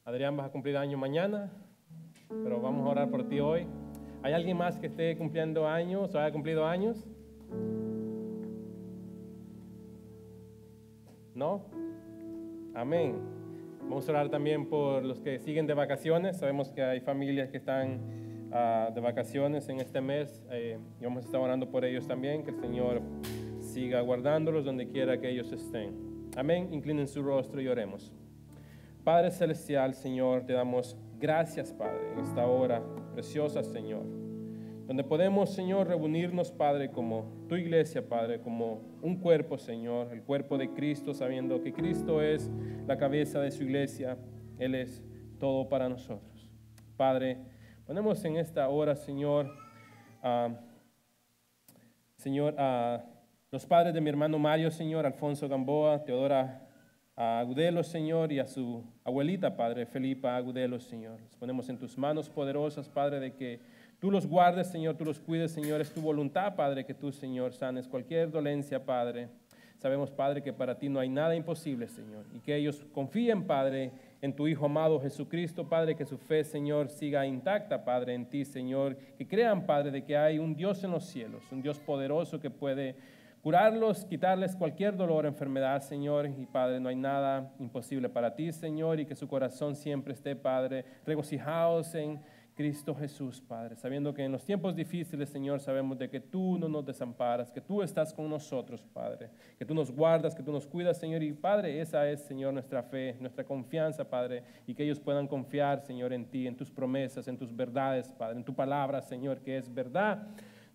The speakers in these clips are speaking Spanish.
Adrián, vas a cumplir año mañana, pero vamos a orar por ti hoy. ¿Hay alguien más que esté cumpliendo años o haya cumplido años? ¿No? Amén. Vamos a orar también por los que siguen de vacaciones. Sabemos que hay familias que están de vacaciones en este mes y vamos a estar orando por ellos también, que el Señor siga guardándolos donde quiera que ellos estén. Amén. Inclinen su rostro y oremos. Padre Celestial, Señor, te damos gracias, Padre, en esta hora preciosa, Señor, donde podemos, Señor, reunirnos, Padre, como tu iglesia, Padre, como un cuerpo, Señor, el cuerpo de Cristo, sabiendo que Cristo es la cabeza de su iglesia, Él es todo para nosotros. Padre, ponemos en esta hora, Señor, a los padres de mi hermano Mario, Señor, Alfonso Gamboa, Teodora Agudelo, Señor, y a su abuelita, Padre, Felipa Agudelo, Señor. Los ponemos en tus manos poderosas, Padre, de que tú los guardes, Señor, tú los cuides, Señor. Es tu voluntad, Padre, que tú, Señor, sanes cualquier dolencia, Padre. Sabemos, Padre, que para ti no hay nada imposible, Señor, y que ellos confíen, Padre, en tu Hijo amado Jesucristo, Padre, que su fe, Señor, siga intacta, Padre, en ti, Señor, que crean, Padre, de que hay un Dios en los cielos, un Dios poderoso que puede curarlos, quitarles cualquier dolor o enfermedad, Señor, y Padre, no hay nada imposible para ti, Señor, y que su corazón siempre esté, Padre, regocijados en Cristo Jesús, Padre, sabiendo que en los tiempos difíciles, Señor, sabemos de que tú no nos desamparas, que tú estás con nosotros, Padre, que tú nos guardas, que tú nos cuidas, Señor, y Padre, esa es, Señor, nuestra fe, nuestra confianza, Padre, y que ellos puedan confiar, Señor, en ti, en tus promesas, en tus verdades, Padre, en tu palabra, Señor, que es verdad.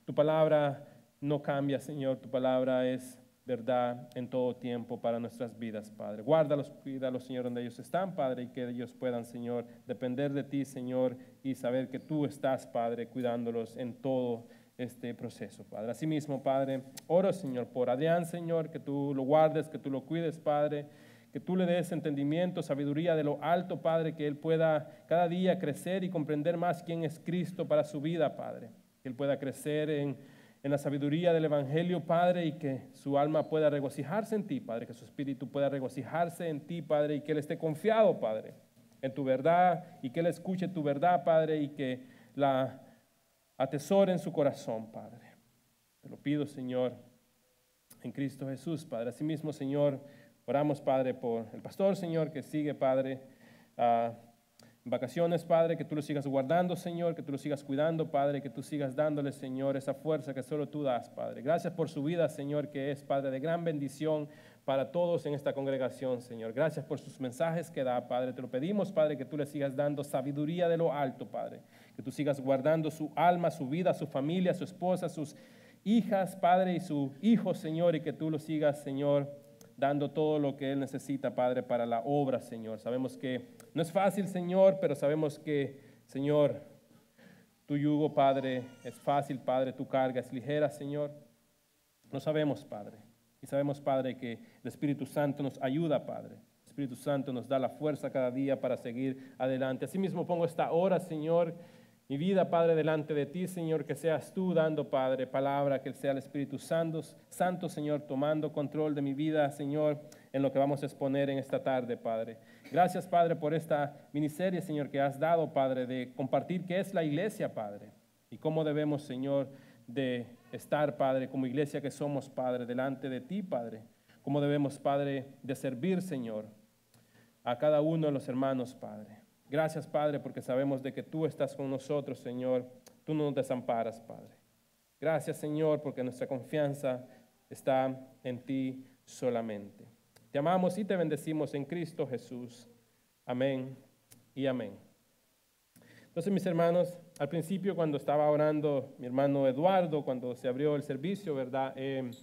Tu palabra no cambia, Señor, tu palabra es verdad en todo tiempo para nuestras vidas, Padre. Guárdalos, cuídalos, Señor, donde ellos están, Padre, y que ellos puedan, Señor, depender de ti, Señor, y saber que tú estás, Padre, cuidándolos en todo este proceso, Padre. Asimismo, Padre, oro, Señor, por Adrián, Señor, que tú lo guardes, que tú lo cuides, Padre, que tú le des entendimiento, sabiduría de lo alto, Padre, que él pueda cada día crecer y comprender más quién es Cristo para su vida, Padre. Que él pueda crecer en la sabiduría del Evangelio, Padre, y que su alma pueda regocijarse en ti, Padre, que su espíritu pueda regocijarse en ti, Padre, y que él esté confiado, Padre, en tu verdad, y que él escuche tu verdad, Padre, y que la atesore en su corazón, Padre. Te lo pido, Señor, en Cristo Jesús, Padre. Asimismo, Señor, oramos, Padre, por el pastor, Señor, que sigue, Padre, en vacaciones, Padre, que tú lo sigas guardando, Señor, que tú lo sigas cuidando, Padre, que tú sigas dándole, Señor, esa fuerza que solo tú das, Padre. Gracias por su vida, Señor, que es, Padre, de gran bendición para todos en esta congregación, Señor. Gracias por sus mensajes que da, Padre. Te lo pedimos, Padre, que tú le sigas dando sabiduría de lo alto, Padre. Que tú sigas guardando su alma, su vida, su familia, su esposa, sus hijas, Padre, y su hijo, Señor, y que tú lo sigas, Señor, dando todo lo que él necesita, Padre, para la obra, Señor. Sabemos que no es fácil, Señor, pero sabemos que, Señor, tu yugo, Padre, es fácil, Padre, tu carga es ligera, Señor. Lo sabemos, Padre. Y sabemos, Padre, que el Espíritu Santo nos ayuda, Padre. El Espíritu Santo nos da la fuerza cada día para seguir adelante. Asimismo pongo esta hora, Señor, mi vida, Padre, delante de ti, Señor, que seas tú dando, Padre, palabra, que sea el Espíritu Santo, Señor, tomando control de mi vida, Señor, en lo que vamos a exponer en esta tarde, Padre. Gracias, Padre, por esta miniserie, Señor, que has dado, Padre, de compartir qué es la iglesia, Padre, y cómo debemos, Señor, de estar, Padre, como iglesia que somos, Padre, delante de ti, Padre. Cómo debemos, Padre, de servir, Señor, a cada uno de los hermanos, Padre. Gracias, Padre, porque sabemos de que tú estás con nosotros, Señor. Tú no nos desamparas, Padre. Gracias, Señor, porque nuestra confianza está en ti solamente. Te amamos y te bendecimos en Cristo Jesús. Amén y amén. Entonces, mis hermanos, al principio cuando estaba orando mi hermano Eduardo, cuando se abrió el servicio, ¿verdad? Le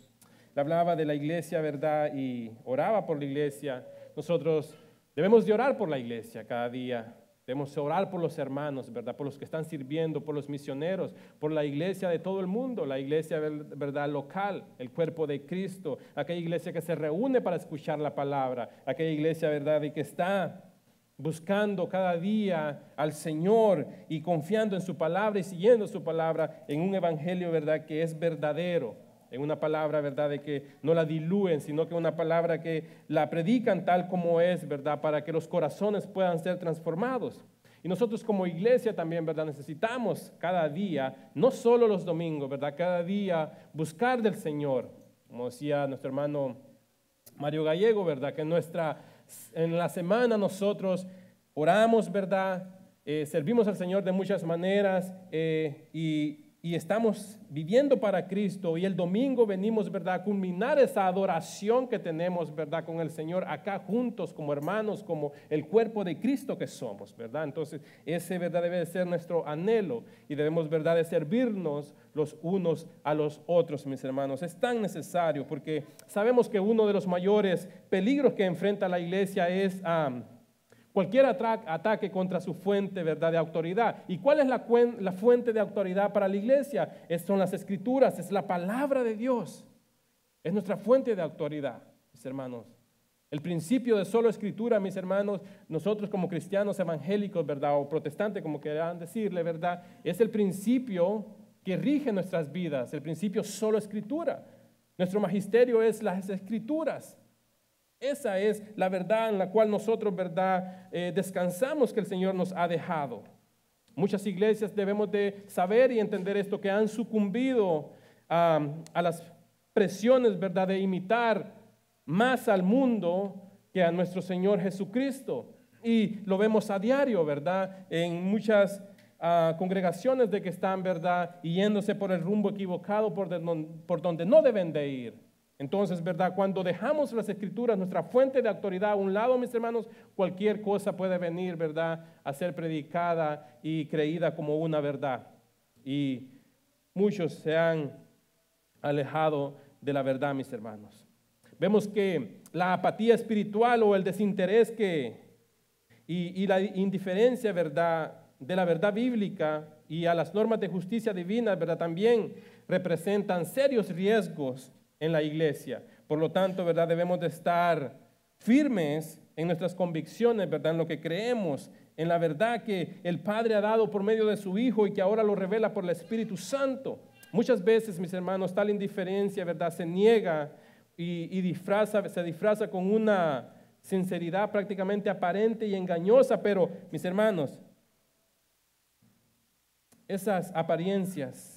hablaba de la iglesia, ¿verdad? Y oraba por la iglesia. Nosotros debemos de orar por la iglesia cada día. Debemos orar por los hermanos, ¿verdad? Por los que están sirviendo, por los misioneros, por la iglesia de todo el mundo, la iglesia, ¿verdad? Local, el cuerpo de Cristo, aquella iglesia que se reúne para escuchar la palabra, aquella iglesia, ¿verdad? Y que está buscando cada día al Señor y confiando en su palabra y siguiendo su palabra en un evangelio, ¿verdad? Que es verdadero. en una palabra, ¿verdad?, de que no la dilúen, sino que una palabra que la predican tal como es, ¿verdad?, para que los corazones puedan ser transformados. Y nosotros como iglesia también, ¿verdad?, necesitamos cada día, no solo los domingos, ¿verdad?, cada día buscar del Señor. Como decía nuestro hermano Mario Gallego, ¿verdad?, que en la semana nosotros oramos, ¿verdad?, servimos al Señor de muchas maneras y estamos viviendo para Cristo, y el domingo venimos, ¿verdad?, a culminar esa adoración que tenemos, ¿verdad?, con el Señor acá juntos como hermanos, como el cuerpo de Cristo que somos, ¿verdad? Entonces ese, ¿verdad?, debe de ser nuestro anhelo, y debemos, ¿verdad?, de servirnos los unos a los otros, mis hermanos. Es tan necesario porque sabemos que uno de los mayores peligros que enfrenta la iglesia es cualquier ataque contra su fuente, ¿verdad?, de autoridad. ¿Y cuál es la fuente de autoridad para la iglesia? Son las Escrituras, es la palabra de Dios. Es nuestra fuente de autoridad, mis hermanos. El principio de solo Escritura, mis hermanos, nosotros como cristianos evangélicos, ¿verdad?, o protestantes, como quieran decirle, ¿verdad?, es el principio que rige nuestras vidas, el principio solo Escritura. Nuestro magisterio es las Escrituras. Esa es la verdad en la cual nosotros, ¿verdad?, descansamos, que el Señor nos ha dejado. Muchas iglesias debemos de saber y entender esto, que han sucumbido a las presiones, ¿verdad?, de imitar más al mundo que a nuestro Señor Jesucristo. Y lo vemos a diario, ¿verdad?, en muchas congregaciones de que están, ¿verdad?, yéndose por el rumbo equivocado, por donde no deben de ir. Entonces, ¿verdad?, cuando dejamos las Escrituras, nuestra fuente de autoridad a un lado, mis hermanos, cualquier cosa puede venir, ¿verdad?, a ser predicada y creída como una verdad. Y muchos se han alejado de la verdad, mis hermanos. Vemos que la apatía espiritual o el desinterés y la indiferencia, ¿verdad?, de la verdad bíblica y a las normas de justicia divina, ¿verdad?, también representan serios riesgos en la iglesia. Por lo tanto, ¿verdad?, debemos de estar firmes en nuestras convicciones, ¿verdad?, en lo que creemos, en la verdad que el Padre ha dado por medio de su Hijo y que ahora lo revela por el Espíritu Santo. Muchas veces, mis hermanos, tal indiferencia, ¿verdad?, se niega y se disfraza con una sinceridad prácticamente aparente y engañosa, pero, mis hermanos, esas apariencias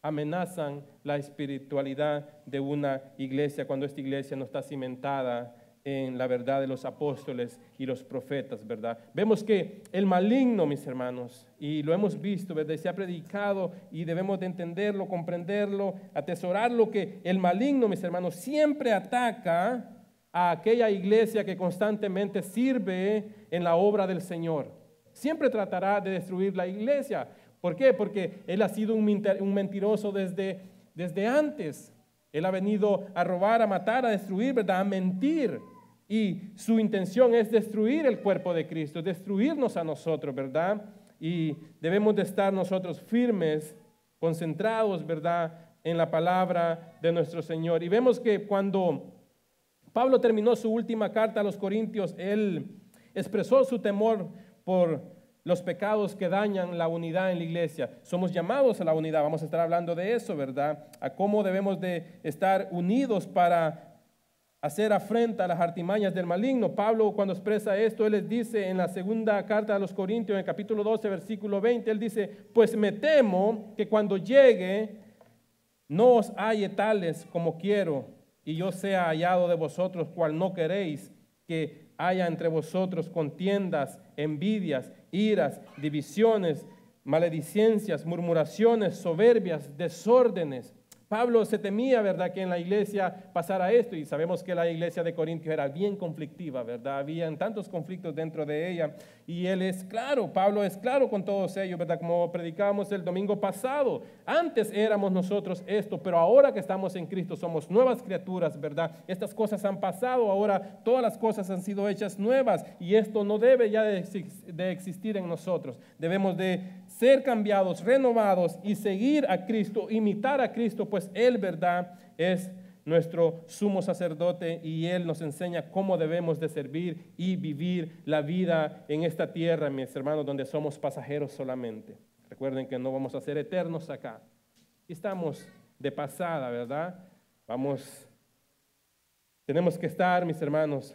amenazan la espiritualidad de una iglesia cuando esta iglesia no está cimentada en la verdad de los apóstoles y los profetas, ¿verdad? Vemos que el maligno, mis hermanos, y lo hemos visto, ¿verdad?, se ha predicado y debemos de entenderlo, comprenderlo, atesorarlo, que el maligno, mis hermanos, siempre ataca a aquella iglesia que constantemente sirve en la obra del Señor. Siempre tratará de destruir la iglesia. ¿Por qué? Porque él ha sido un mentiroso desde antes. Él ha venido a robar, a matar, a destruir, ¿verdad?, a mentir. Y su intención es destruir el cuerpo de Cristo, destruirnos a nosotros, ¿verdad? Y debemos de estar nosotros firmes, concentrados, ¿verdad?, en la palabra de nuestro Señor. Y vemos que cuando Pablo terminó su última carta a los Corintios, él expresó su temor por los pecados que dañan la unidad en la iglesia. Somos llamados a la unidad, vamos a estar hablando de eso, ¿verdad? A cómo debemos de estar unidos para hacer afrenta a las artimañas del maligno. Pablo, cuando expresa esto, él les dice en la segunda carta a los Corintios, en el capítulo 12, versículo 20, él dice: pues me temo que cuando llegue no os halle tales como quiero, y yo sea hallado de vosotros cual no queréis, que haya entre vosotros contiendas, envidias, iras, divisiones, maledicencias, murmuraciones, soberbias, desórdenes. Pablo se temía, ¿verdad?, que en la iglesia pasara esto, y sabemos que la iglesia de Corintios era bien conflictiva, ¿verdad? Habían tantos conflictos dentro de ella, y él es claro, Pablo es claro con todos ellos, ¿verdad? Como predicábamos el domingo pasado, antes éramos nosotros esto, pero ahora que estamos en Cristo somos nuevas criaturas, ¿verdad? Estas cosas han pasado, ahora todas las cosas han sido hechas nuevas, y esto no debe ya de existir en nosotros. Debemos de ser cambiados, renovados y seguir a Cristo, imitar a Cristo, pues Él, ¿verdad?, es nuestro sumo sacerdote y Él nos enseña cómo debemos de servir y vivir la vida en esta tierra, mis hermanos, donde somos pasajeros solamente. Recuerden que no vamos a ser eternos acá. Estamos de pasada, ¿verdad? Tenemos que estar, mis hermanos,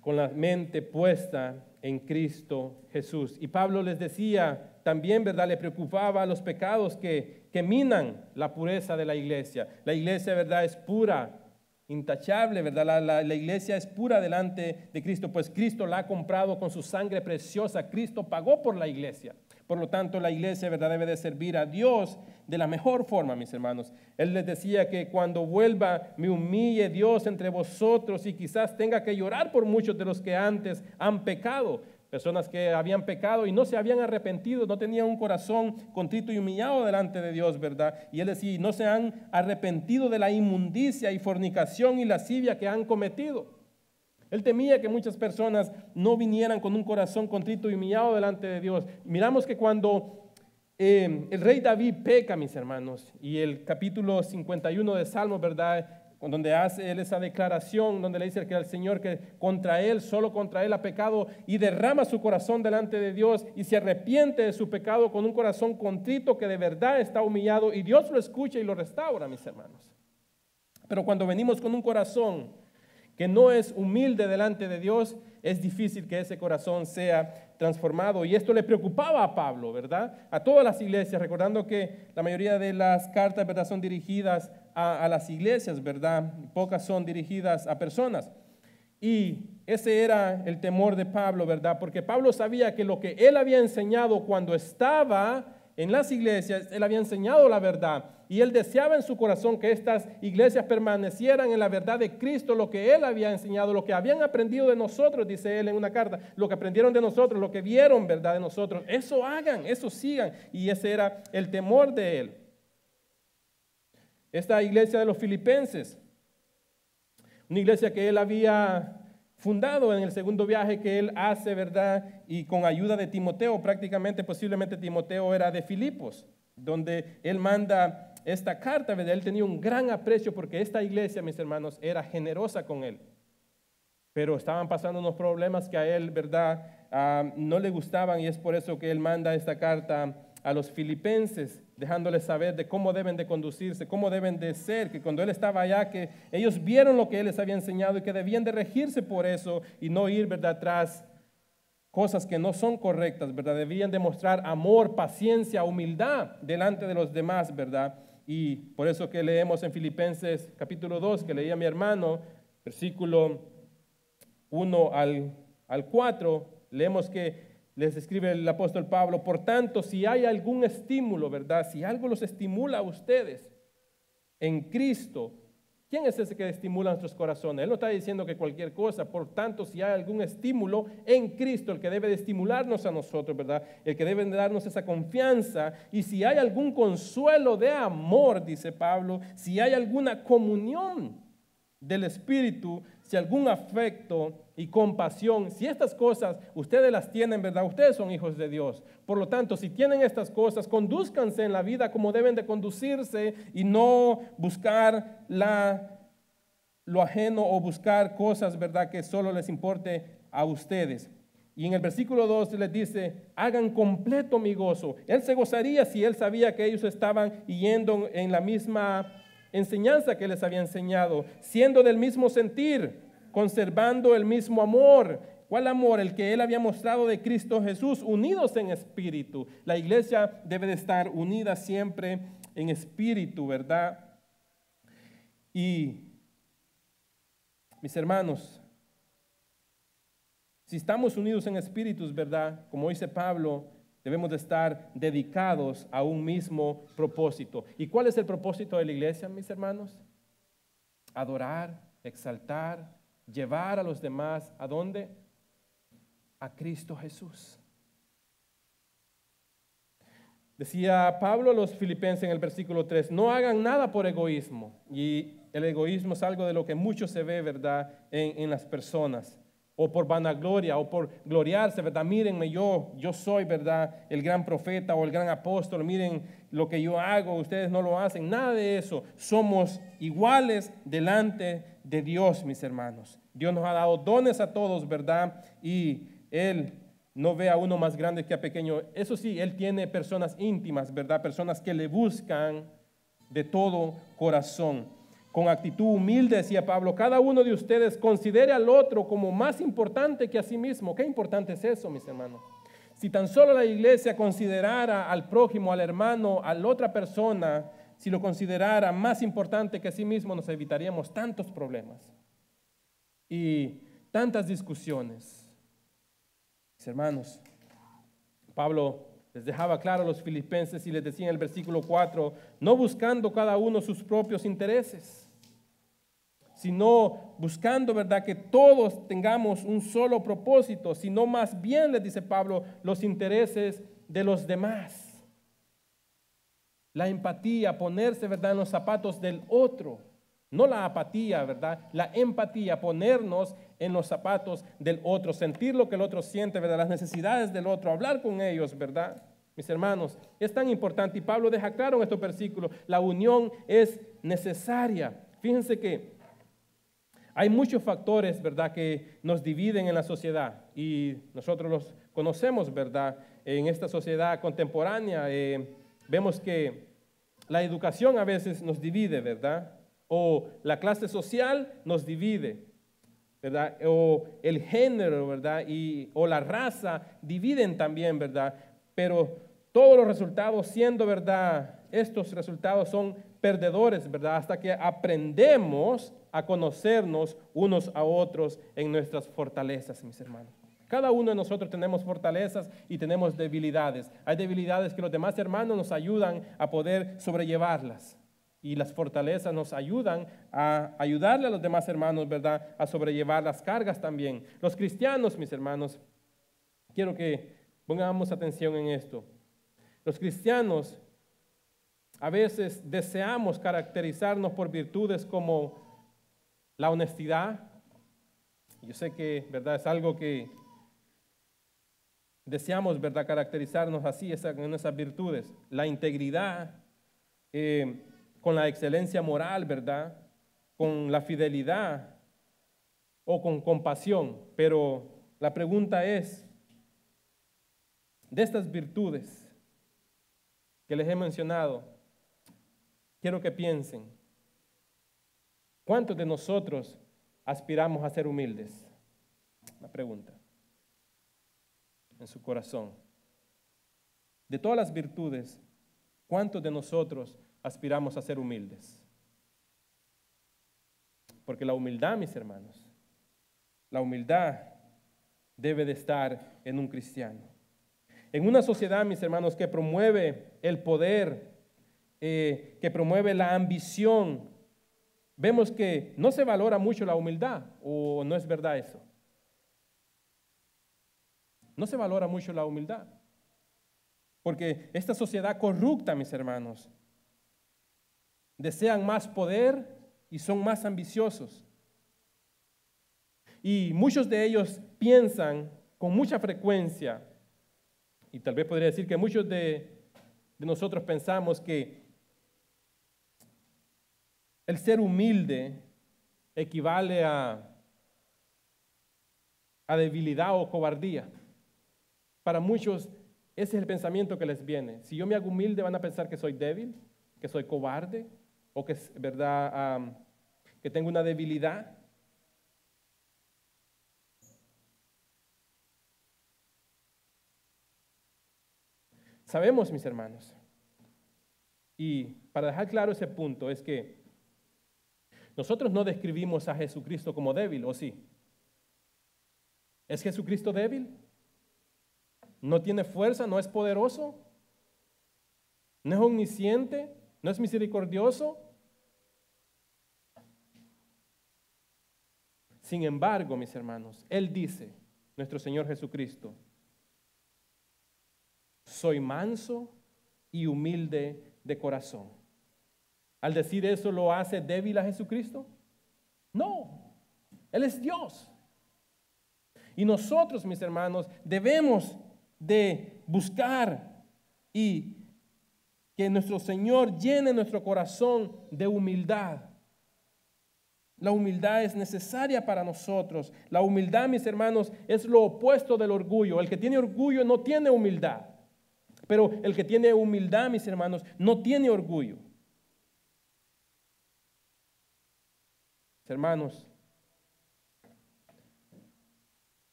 con la mente puesta en Cristo Jesús. Y Pablo les decía también, ¿verdad? Le preocupaba los pecados que minan la pureza de la iglesia. La iglesia, ¿verdad? Es pura, intachable, ¿verdad? La iglesia es pura delante de Cristo, pues Cristo la ha comprado con su sangre preciosa. Cristo pagó por la iglesia. Por lo tanto, la iglesia, ¿verdad?, debe de servir a Dios de la mejor forma, mis hermanos. Él les decía que cuando vuelva, me humille Dios entre vosotros y quizás tenga que llorar por muchos de los que antes han pecado. Personas que habían pecado y no se habían arrepentido, no tenían un corazón contrito y humillado delante de Dios, ¿verdad? Y él decía, no se han arrepentido de la inmundicia y fornicación y lascivia que han cometido. Él temía que muchas personas no vinieran con un corazón contrito y humillado delante de Dios. Miramos que cuando el rey David peca, mis hermanos, y el capítulo 51 de Salmos, ¿verdad?, donde hace él esa declaración, donde le dice que al Señor que contra él, solo contra él ha pecado, y derrama su corazón delante de Dios y se arrepiente de su pecado con un corazón contrito que de verdad está humillado, y Dios lo escucha y lo restaura, mis hermanos. Pero cuando venimos con un corazón que no es humilde delante de Dios, es difícil que ese corazón sea transformado. Y esto le preocupaba a Pablo, ¿verdad? A todas las iglesias, recordando que la mayoría de las cartas, ¿verdad?, son dirigidas a las iglesias, ¿verdad? Pocas son dirigidas a personas. Y ese era el temor de Pablo, ¿verdad? Porque Pablo sabía que lo que él había enseñado cuando estaba en las iglesias, él había enseñado la verdad. Y él deseaba en su corazón que estas iglesias permanecieran en la verdad de Cristo, lo que él había enseñado, lo que habían aprendido de nosotros, dice él en una carta, lo que aprendieron de nosotros, lo que vieron, ¿verdad?, de nosotros. Eso hagan, eso sigan. Y ese era el temor de él. Esta iglesia de los filipenses, una iglesia que él había fundado en el segundo viaje que él hace, ¿verdad? Y con ayuda de Timoteo, prácticamente, posiblemente Timoteo era de Filipos, donde él manda esta carta, ¿verdad? Él tenía un gran aprecio porque esta iglesia, mis hermanos, era generosa con él. Pero estaban pasando unos problemas que a él, ¿verdad?, no le gustaban, y es por eso que él manda esta carta a los filipenses, dejándoles saber de cómo deben de conducirse, cómo deben de ser, que cuando él estaba allá, que ellos vieron lo que él les había enseñado y que debían de regirse por eso y no ir, ¿verdad?, tras cosas que no son correctas, ¿verdad? Debían demostrar amor, paciencia, humildad delante de los demás, ¿verdad? Y por eso que leemos en Filipenses capítulo 2, que leía mi hermano, versículo 1 al 4, leemos que les escribe el apóstol Pablo, por tanto, si hay algún estímulo, ¿verdad? Si algo los estimula a ustedes en Cristo, ¿quién es ese que estimula nuestros corazones? Él no está diciendo que cualquier cosa. Por tanto, si hay algún estímulo en Cristo, el que debe de estimularnos a nosotros, ¿verdad? El que debe de darnos esa confianza. Y si hay algún consuelo de amor, dice Pablo, si hay alguna comunión del Espíritu, si algún afecto y compasión, si estas cosas ustedes las tienen, ¿verdad? Ustedes son hijos de Dios. Por lo tanto, si tienen estas cosas, condúzcanse en la vida como deben de conducirse y no buscar lo ajeno o buscar cosas, ¿verdad?, que solo les importe a ustedes. Y en el versículo 2 les dice, hagan completo mi gozo. Él se gozaría si él sabía que ellos estaban yendo en la misma enseñanza que les había enseñado, siendo del mismo sentir, conservando el mismo amor. ¿Cuál amor? El que él había mostrado de Cristo Jesús, unidos en espíritu. La iglesia debe de estar unida siempre en espíritu, ¿verdad? Y mis hermanos, si estamos unidos en espíritus, ¿verdad? Como dice Pablo, debemos de estar dedicados a un mismo propósito. ¿Y cuál es el propósito de la iglesia, mis hermanos? Adorar, exaltar, llevar a los demás, ¿a dónde? A Cristo Jesús. Decía Pablo a los filipenses en el versículo 3, no hagan nada por egoísmo. Y el egoísmo es algo de lo que mucho se ve, ¿verdad?, en las personas. O por vanagloria, o por gloriarse, ¿verdad? Mírenme, yo soy, ¿verdad?, el gran profeta o el gran apóstol. Miren lo que yo hago, ustedes no lo hacen. Nada de eso. Somos iguales delante de Dios, mis hermanos. Dios nos ha dado dones a todos, ¿verdad? Y Él no ve a uno más grande que a pequeño. Eso sí, Él tiene personas íntimas, ¿verdad? Personas que le buscan de todo corazón. Con actitud humilde, decía Pablo, cada uno de ustedes considere al otro como más importante que a sí mismo. ¿Qué importante es eso, mis hermanos? Si tan solo la iglesia considerara al prójimo, al hermano, a la otra persona, si lo considerara más importante que a sí mismo, nos evitaríamos tantos problemas y tantas discusiones. Mis hermanos, Pablo les dejaba claro a los filipenses y les decía en el versículo 4, no buscando cada uno sus propios intereses, sino buscando, ¿verdad?, que todos tengamos un solo propósito, sino más bien, les dice Pablo, los intereses de los demás. La empatía, ponerse, ¿verdad?, en los zapatos del otro. No la apatía, ¿verdad? La empatía, ponernos en los zapatos del otro, sentir lo que el otro siente, ¿verdad? Las necesidades del otro, hablar con ellos, ¿verdad? Mis hermanos, es tan importante y Pablo deja claro en estos versículos, la unión es necesaria. Fíjense que hay muchos factores, ¿verdad?, que nos dividen en la sociedad y nosotros los conocemos, ¿verdad? En esta sociedad contemporánea vemos que la educación a veces nos divide, ¿verdad? O la clase social nos divide, ¿verdad? O el género, ¿verdad? O la raza dividen también, ¿verdad? Pero todos los resultados siendo, ¿verdad? Estos resultados son perdedores, ¿verdad? Hasta que aprendemos a conocernos unos a otros en nuestras fortalezas, mis hermanos. Cada uno de nosotros tenemos fortalezas y tenemos debilidades. Hay debilidades que los demás hermanos nos ayudan a poder sobrellevarlas. Y las fortalezas nos ayudan a ayudarle a los demás hermanos, ¿verdad?, a sobrellevar las cargas también. Los cristianos, mis hermanos, quiero que pongamos atención en esto. Los cristianos a veces deseamos caracterizarnos por virtudes como la honestidad. Yo sé que, ¿verdad?, es algo que deseamos, ¿verdad?, caracterizarnos así, en esas virtudes. La integridad, con la excelencia moral, ¿verdad?, con la fidelidad o con compasión. Pero la pregunta es, de estas virtudes que les he mencionado, quiero que piensen, ¿cuántos de nosotros aspiramos a ser humildes? La pregunta, en su corazón. De todas las virtudes, ¿cuántos de nosotros aspiramos a ser humildes? Porque la humildad, mis hermanos, la humildad debe de estar en un cristiano. En una sociedad, mis hermanos, que promueve el poder, que promueve la ambición, vemos que no se valora mucho la humildad, ¿o no es verdad eso? No se valora mucho la humildad, porque esta sociedad corrupta, mis hermanos, desean más poder y son más ambiciosos. Y muchos de ellos piensan con mucha frecuencia, y tal vez podría decir que muchos de nosotros pensamos que el ser humilde equivale a debilidad o cobardía. Para muchos ese es el pensamiento que les viene. Si yo me hago humilde van a pensar que soy débil, que soy cobarde o que es verdad, que tengo una debilidad. Sabemos, mis hermanos, y para dejar claro ese punto es que nosotros no describimos a Jesucristo como débil, ¿o sí? ¿Es Jesucristo débil? ¿No tiene fuerza? ¿No es poderoso? ¿No es omnisciente? ¿No es misericordioso? Sin embargo, mis hermanos, Él dice, nuestro Señor Jesucristo, soy manso y humilde de corazón. Al decir eso, ¿lo hace débil a Jesucristo? No, Él es Dios. Y nosotros, mis hermanos, debemos de buscar y que nuestro Señor llene nuestro corazón de humildad. La humildad es necesaria para nosotros. La humildad, mis hermanos, es lo opuesto del orgullo. El que tiene orgullo no tiene humildad. Pero el que tiene humildad, mis hermanos, no tiene orgullo. Hermanos,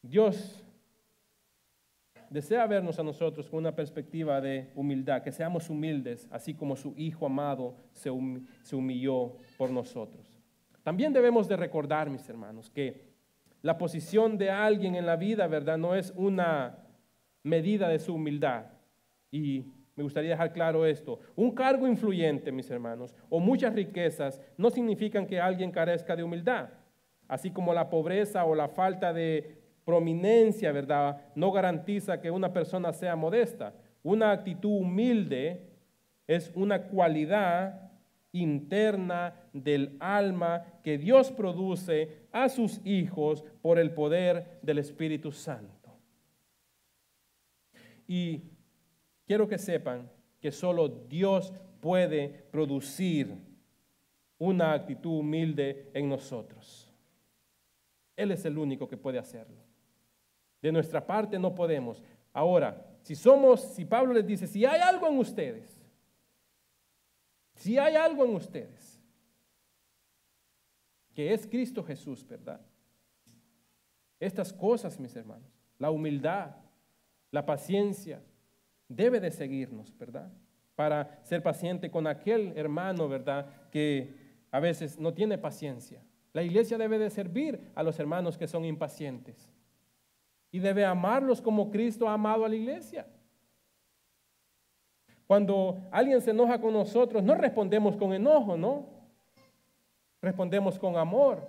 Dios desea vernos a nosotros con una perspectiva de humildad, que seamos humildes, así como su Hijo amado se humilló por nosotros. También debemos de recordar, mis hermanos, que la posición de alguien en la vida, ¿verdad?, no es una medida de su humildad. Y me gustaría dejar claro esto. Un cargo influyente, mis hermanos, o muchas riquezas no significan que alguien carezca de humildad. Así como la pobreza o la falta de prominencia, ¿verdad?, no garantiza que una persona sea modesta. Una actitud humilde es una cualidad interna del alma que Dios produce a sus hijos por el poder del Espíritu Santo. Y quiero que sepan que solo Dios puede producir una actitud humilde en nosotros. Él es el único que puede hacerlo. De nuestra parte no podemos. Ahora, si Pablo les dice, si hay algo en ustedes, que es Cristo Jesús, ¿verdad? Estas cosas, mis hermanos, la humildad, la paciencia, debe de seguirnos, ¿verdad? Para ser paciente con aquel hermano, ¿verdad?, que a veces no tiene paciencia. La iglesia debe de servir a los hermanos que son impacientes y debe amarlos como Cristo ha amado a la iglesia. Cuando alguien se enoja con nosotros, no respondemos con enojo, ¿no? Respondemos con amor.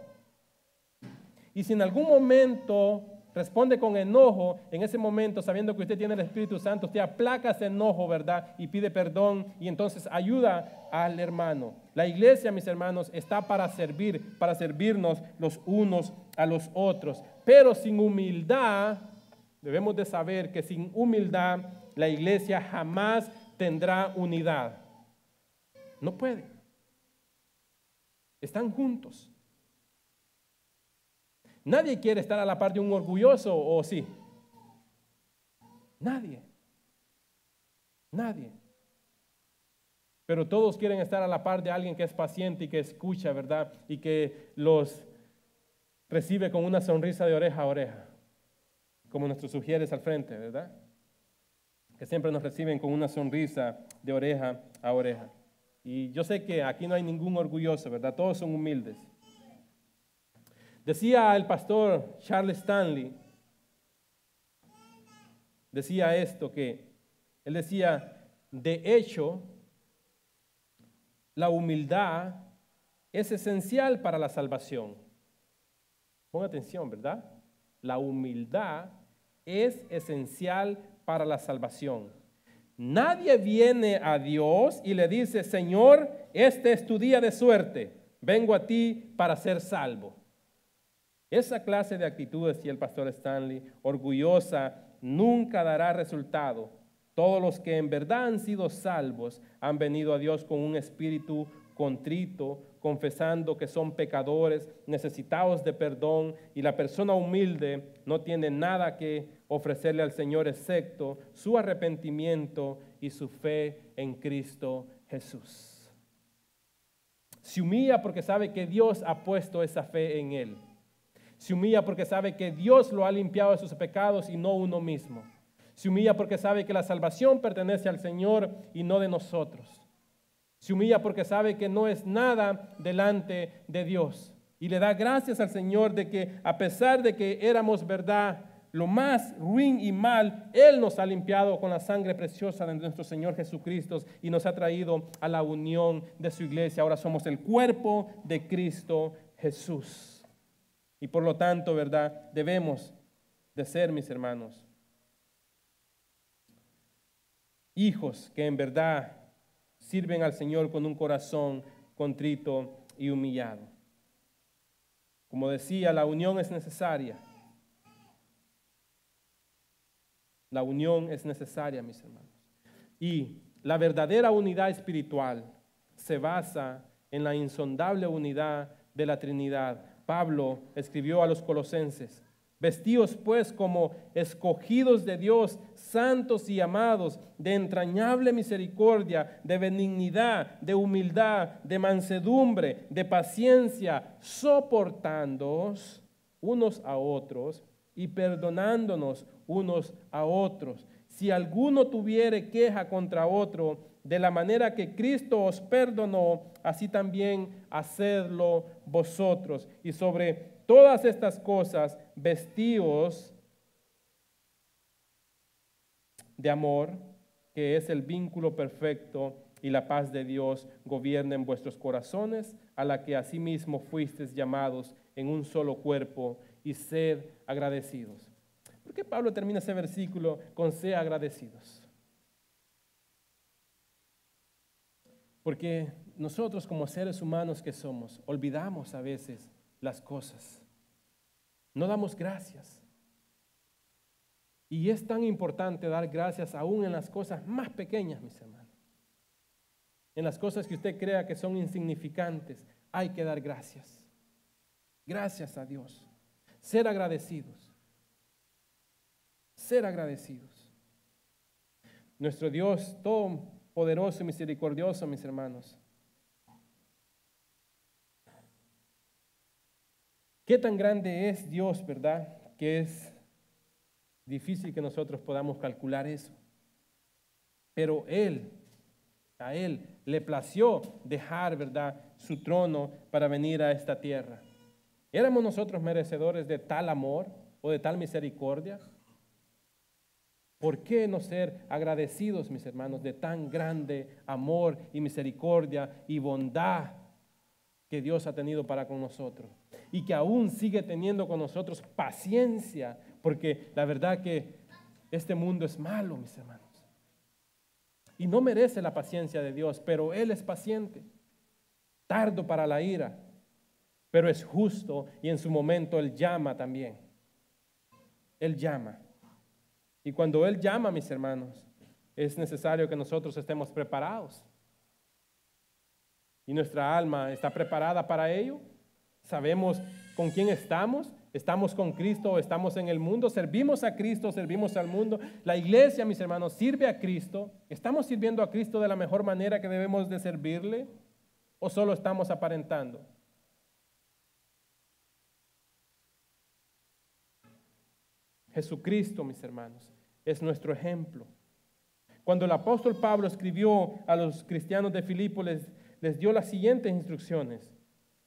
Y si en algún momento responde con enojo, en ese momento, sabiendo que usted tiene el Espíritu Santo, usted aplaca ese enojo, ¿verdad?, y pide perdón y entonces ayuda al hermano. La iglesia, mis hermanos, está para servir, para servirnos los unos a los otros. Pero sin humildad, debemos de saber que sin humildad la iglesia jamás tendrá unidad. No puede. Están juntos. Nadie quiere estar a la par de un orgulloso, ¿o sí? Nadie. Pero todos quieren estar a la par de alguien que es paciente y que escucha, ¿verdad? Y que los recibe con una sonrisa de oreja a oreja, como nuestros sugieres al frente, ¿verdad? Que siempre nos reciben con una sonrisa de oreja a oreja. Y yo sé que aquí no hay ningún orgulloso, ¿verdad? Todos son humildes. Decía el pastor Charles Stanley, decía esto, que él decía, de hecho, la humildad es esencial para la salvación. Ponga atención, ¿verdad? La humildad es esencial para la salvación. Nadie viene a Dios y le dice, Señor, este es tu día de suerte, vengo a ti para ser salvo. Esa clase de actitud, decía el pastor Stanley, orgullosa, nunca dará resultado. Todos los que en verdad han sido salvos han venido a Dios con un espíritu contrito, confesando que son pecadores, necesitados de perdón, y la persona humilde no tiene nada que ofrecerle al Señor excepto su arrepentimiento y su fe en Cristo Jesús. Se humilla porque sabe que Dios ha puesto esa fe en él. Se humilla porque sabe que Dios lo ha limpiado de sus pecados y no uno mismo. Se humilla porque sabe que la salvación pertenece al Señor y no de nosotros. Se humilla porque sabe que no es nada delante de Dios. Y le da gracias al Señor de que a pesar de que éramos, ¿verdad?, lo más ruin y mal, Él nos ha limpiado con la sangre preciosa de nuestro Señor Jesucristo y nos ha traído a la unión de su iglesia. Ahora somos el cuerpo de Cristo Jesús. Y por lo tanto, ¿verdad?, debemos de ser, mis hermanos, hijos que en verdad sirven al Señor con un corazón contrito y humillado. Como decía, la unión es necesaria. La unión es necesaria, mis hermanos. Y la verdadera unidad espiritual se basa en la insondable unidad de la Trinidad. Pablo escribió a los Colosenses, Vestíos pues como escogidos de Dios, santos y amados, de entrañable misericordia, de benignidad, de humildad, de mansedumbre, de paciencia, soportándoos unos a otros y perdonándonos unos a otros. Si alguno tuviere queja contra otro, de la manera que Cristo os perdonó, así también hacedlo vosotros. Y sobre todas estas cosas, vestíos de amor, que es el vínculo perfecto, y la paz de Dios gobierna en vuestros corazones, a la que asimismo fuisteis llamados en un solo cuerpo, y sed agradecidos. ¿Por qué Pablo termina ese versículo con sed agradecidos? Porque nosotros como seres humanos que somos, olvidamos a veces las cosas. No damos gracias. Y es tan importante dar gracias aún en las cosas más pequeñas, mis hermanos. En las cosas que usted crea que son insignificantes, hay que dar gracias. Gracias a Dios. Ser agradecidos. Ser agradecidos. Nuestro Dios todopoderoso y misericordioso, mis hermanos. Qué tan grande es Dios, ¿verdad? Que es difícil que nosotros podamos calcular eso. Pero a Él le plació dejar, ¿verdad?, su trono para venir a esta tierra. ¿Éramos nosotros merecedores de tal amor o de tal misericordia? ¿Por qué no ser agradecidos, mis hermanos, de tan grande amor y misericordia y bondad que Dios ha tenido para con nosotros? Y que aún sigue teniendo con nosotros paciencia, porque la verdad que este mundo es malo, mis hermanos. Y no merece la paciencia de Dios, pero Él es paciente, tardo para la ira, pero es justo y en su momento Él llama también. Él llama. Y cuando Él llama, mis hermanos, es necesario que nosotros estemos preparados. Y nuestra alma está preparada para ello. Sabemos con quién estamos. Estamos con Cristo o estamos en el mundo. Servimos a Cristo, servimos al mundo. La iglesia, mis hermanos, sirve a Cristo. ¿Estamos sirviendo a Cristo de la mejor manera que debemos de servirle? ¿O solo estamos aparentando? Jesucristo, mis hermanos, es nuestro ejemplo. Cuando el apóstol Pablo escribió a los cristianos de Filipo, les dio las siguientes instrucciones.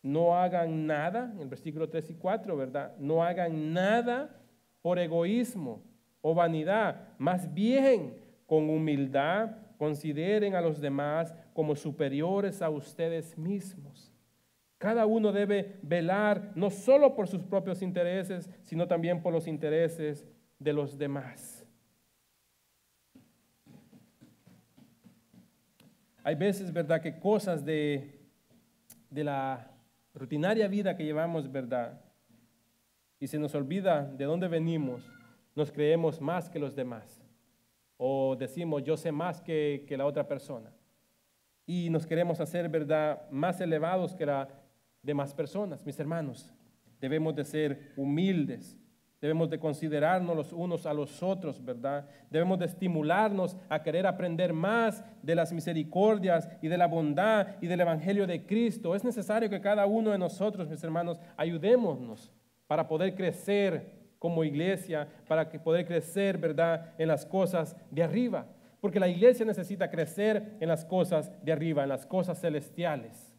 No hagan nada, en el versículo 3 y 4, ¿verdad? No hagan nada por egoísmo o vanidad. Más bien, con humildad, consideren a los demás como superiores a ustedes mismos. Cada uno debe velar no solo por sus propios intereses, sino también por los intereses de los demás. Hay veces, ¿verdad?, que cosas de la rutinaria vida que llevamos, ¿verdad?, y se nos olvida de dónde venimos, nos creemos más que los demás. O decimos, yo sé más que la otra persona. Y nos queremos hacer, ¿verdad?, más elevados que la demás personas. Mis hermanos, debemos de ser humildes, debemos de considerarnos los unos a los otros, ¿verdad? Debemos de estimularnos a querer aprender más de las misericordias y de la bondad y del evangelio de Cristo. Es necesario que cada uno de nosotros, mis hermanos, ayudémonos para poder crecer como iglesia, para poder crecer, ¿verdad?, en las cosas de arriba. Porque la iglesia necesita crecer en las cosas de arriba, en las cosas celestiales.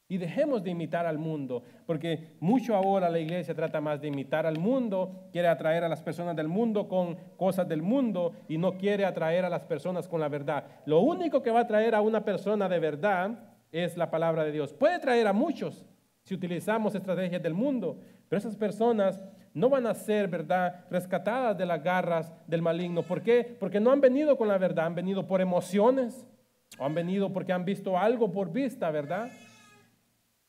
Y dejemos de imitar al mundo, porque mucho ahora la iglesia trata más de imitar al mundo, quiere atraer a las personas del mundo con cosas del mundo y no quiere atraer a las personas con la verdad. Lo único que va a atraer a una persona de verdad es la palabra de Dios. Puede traer a muchos si utilizamos estrategias del mundo, pero esas personas no van a ser, ¿verdad?, rescatadas de las garras del maligno. ¿Por qué? Porque no han venido con la verdad, han venido por emociones o han venido porque han visto algo por vista, ¿verdad?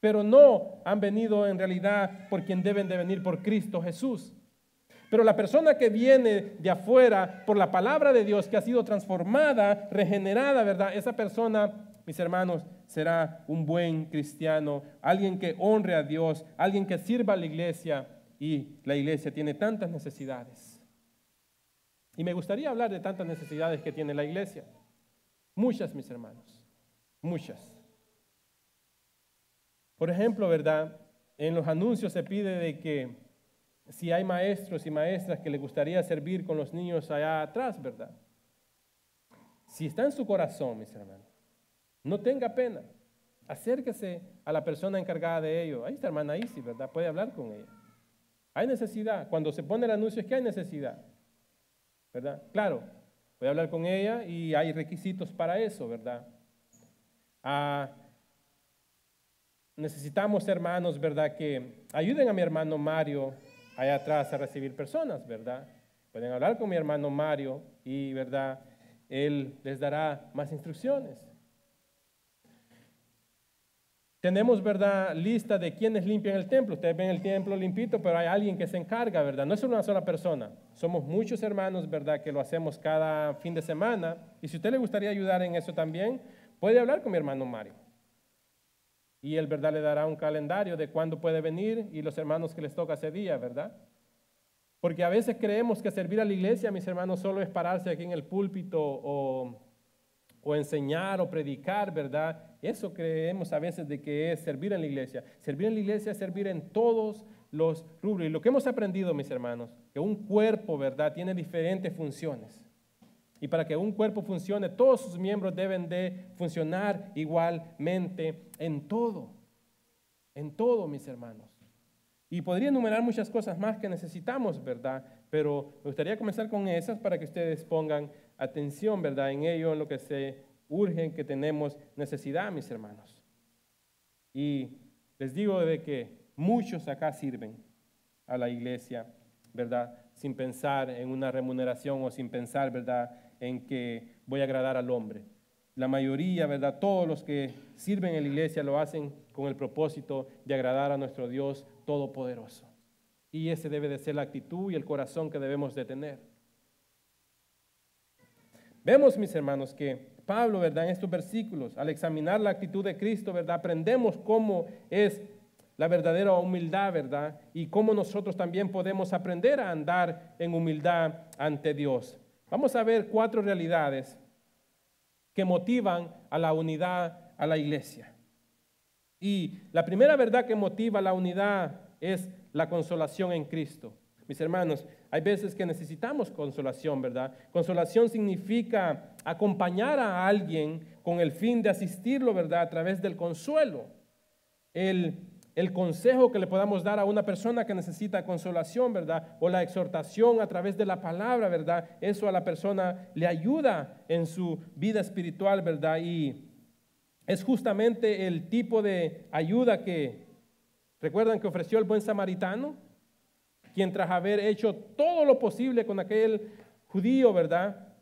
Pero no han venido en realidad por quien deben de venir, por Cristo Jesús. Pero la persona que viene de afuera por la palabra de Dios, que ha sido transformada, regenerada, ¿verdad? Esa persona, mis hermanos, será un buen cristiano, alguien que honre a Dios, alguien que sirva a la iglesia y la iglesia tiene tantas necesidades. Y me gustaría hablar de tantas necesidades que tiene la iglesia. Muchas, mis hermanos, muchas. Por ejemplo, ¿verdad? En los anuncios se pide de que si hay maestros y maestras que les gustaría servir con los niños allá atrás, ¿verdad? Si está en su corazón, mis hermanos, no tenga pena. Acérquese a la persona encargada de ello. Ahí está hermana Isi, ¿verdad? Puede hablar con ella. Hay necesidad. Cuando se pone el anuncio es que hay necesidad, ¿verdad? Claro, voy a hablar con ella y hay requisitos para eso, ¿verdad? Necesitamos hermanos, ¿verdad? Que ayuden a mi hermano Mario allá atrás a recibir personas, ¿verdad? Pueden hablar con mi hermano Mario y, ¿verdad? Él les dará más instrucciones. Tenemos, ¿verdad? Lista de quienes limpian el templo. Ustedes ven el templo limpito, pero hay alguien que se encarga, ¿verdad? No es una sola persona. Somos muchos hermanos, ¿verdad? Que lo hacemos cada fin de semana. Y si a usted le gustaría ayudar en eso también, puede hablar con mi hermano Mario. Y él, ¿verdad? Le dará un calendario de cuándo puede venir y los hermanos que les toca ese día, ¿verdad? Porque a veces creemos que servir a la iglesia, mis hermanos, solo es pararse aquí en el púlpito o enseñar o predicar, ¿verdad? Eso creemos a veces de que es servir en la iglesia. Servir en la iglesia es servir en todos los rubros. Y lo que hemos aprendido, mis hermanos, que un cuerpo, ¿verdad? Tiene diferentes funciones. Y para que un cuerpo funcione, todos sus miembros deben de funcionar igualmente en todo, mis hermanos. Y podría enumerar muchas cosas más que necesitamos, ¿verdad? Pero me gustaría comenzar con esas para que ustedes pongan atención, ¿verdad? En ello, en lo que se urge, en que tenemos necesidad, mis hermanos. Y les digo de que muchos acá sirven a la iglesia, ¿verdad? Sin pensar en una remuneración o sin pensar, ¿verdad? En que voy a agradar al hombre. La mayoría, ¿verdad? Todos los que sirven en la iglesia lo hacen con el propósito de agradar a nuestro Dios Todopoderoso. Y ese debe de ser la actitud y el corazón que debemos de tener. Vemos, mis hermanos, que Pablo, ¿verdad? En estos versículos, al examinar la actitud de Cristo, ¿verdad? Aprendemos cómo es la verdadera humildad, ¿verdad? Y cómo nosotros también podemos aprender a andar en humildad ante Dios. Vamos a ver 4 realidades que motivan a la unidad a la iglesia. Y la primera verdad que motiva la unidad es la consolación en Cristo. Mis hermanos, hay veces que necesitamos consolación, ¿verdad? Consolación significa acompañar a alguien con el fin de asistirlo, ¿verdad? A través del consuelo. El consejo que le podamos dar a una persona que necesita consolación, ¿verdad? O la exhortación a través de la palabra, ¿verdad? Eso a la persona le ayuda en su vida espiritual, ¿verdad? Y es justamente el tipo de ayuda que, ¿recuerdan que ofreció el buen samaritano? Quien tras haber hecho todo lo posible con aquel judío, ¿verdad?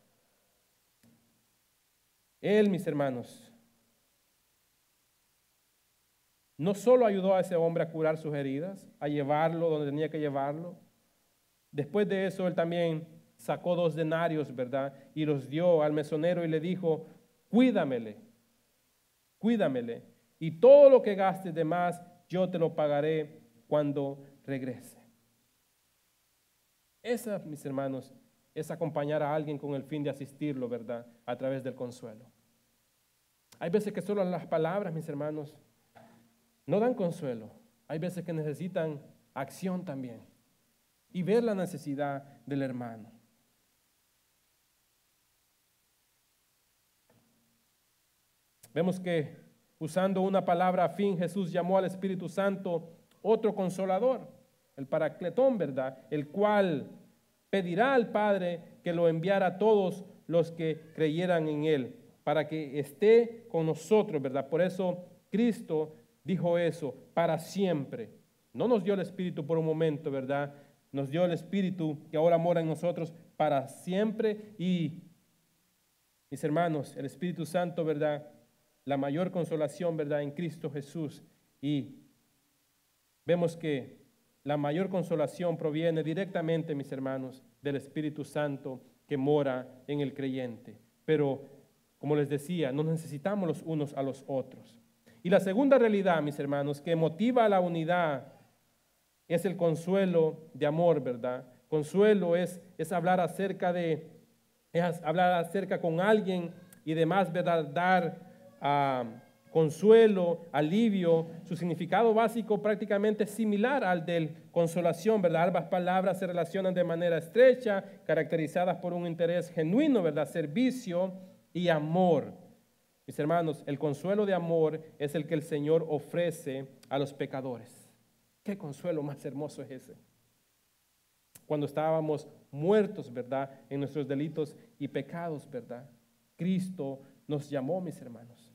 Él, mis hermanos, no solo ayudó a ese hombre a curar sus heridas, a llevarlo donde tenía que llevarlo. Después de eso, él también sacó 2 denarios, ¿verdad? Y los dio al mesonero y le dijo, cuídamele, y todo lo que gastes de más, yo te lo pagaré cuando regrese. Esa, mis hermanos, es acompañar a alguien con el fin de asistirlo, ¿verdad? A través del consuelo. Hay veces que solo las palabras, mis hermanos, no dan consuelo. Hay veces que necesitan acción también y ver la necesidad del hermano. Vemos que usando una palabra afín, Jesús llamó al Espíritu Santo otro consolador, el Paracletón, ¿verdad? El cual pedirá al Padre que lo enviara a todos los que creyeran en Él, para que esté con nosotros, ¿verdad? Por eso Cristo dijo eso, para siempre. No nos dio el Espíritu por un momento, ¿verdad? Nos dio el Espíritu que ahora mora en nosotros para siempre. Y, mis hermanos, el Espíritu Santo, ¿verdad? La mayor consolación, ¿verdad? En Cristo Jesús. Y vemos que la mayor consolación proviene directamente, mis hermanos, del Espíritu Santo que mora en el creyente. Pero, como les decía, nos necesitamos los unos a los otros. Y la segunda realidad, mis hermanos, que motiva la unidad es el consuelo de amor, ¿verdad? Consuelo es hablar hablar acerca con alguien y demás, ¿verdad? Dar consuelo, alivio. Su significado básico prácticamente es similar al del consolación, ¿verdad? Ambas palabras se relacionan de manera estrecha, caracterizadas por un interés genuino, ¿verdad? Servicio y amor. Mis hermanos, el consuelo de amor es el que el Señor ofrece a los pecadores. ¿Qué consuelo más hermoso es ese? Cuando estábamos muertos, ¿verdad? En nuestros delitos y pecados, ¿verdad? Cristo nos llamó, mis hermanos,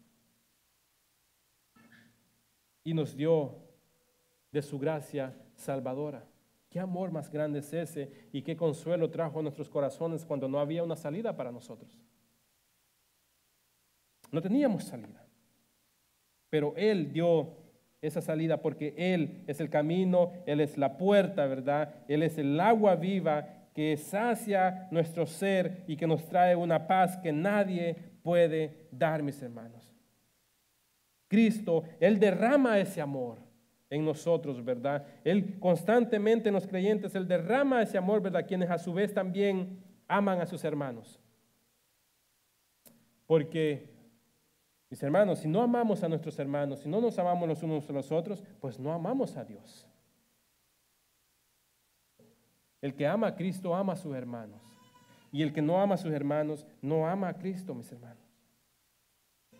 y nos dio de su gracia salvadora. ¿Qué amor más grande es ese? Y qué consuelo trajo a nuestros corazones cuando no había una salida para nosotros. No teníamos salida, pero Él dio esa salida porque Él es el camino, Él es la puerta, ¿verdad? Él es el agua viva que sacia nuestro ser y que nos trae una paz que nadie puede dar, mis hermanos. Cristo, Él derrama ese amor en nosotros, ¿verdad? Él constantemente en los creyentes, Él derrama ese amor, ¿verdad? Quienes a su vez también aman a sus hermanos. Porque, mis hermanos, si no amamos a nuestros hermanos, si no nos amamos los unos a los otros, pues no amamos a Dios. El que ama a Cristo ama a sus hermanos. Y el que no ama a sus hermanos, no ama a Cristo, mis hermanos.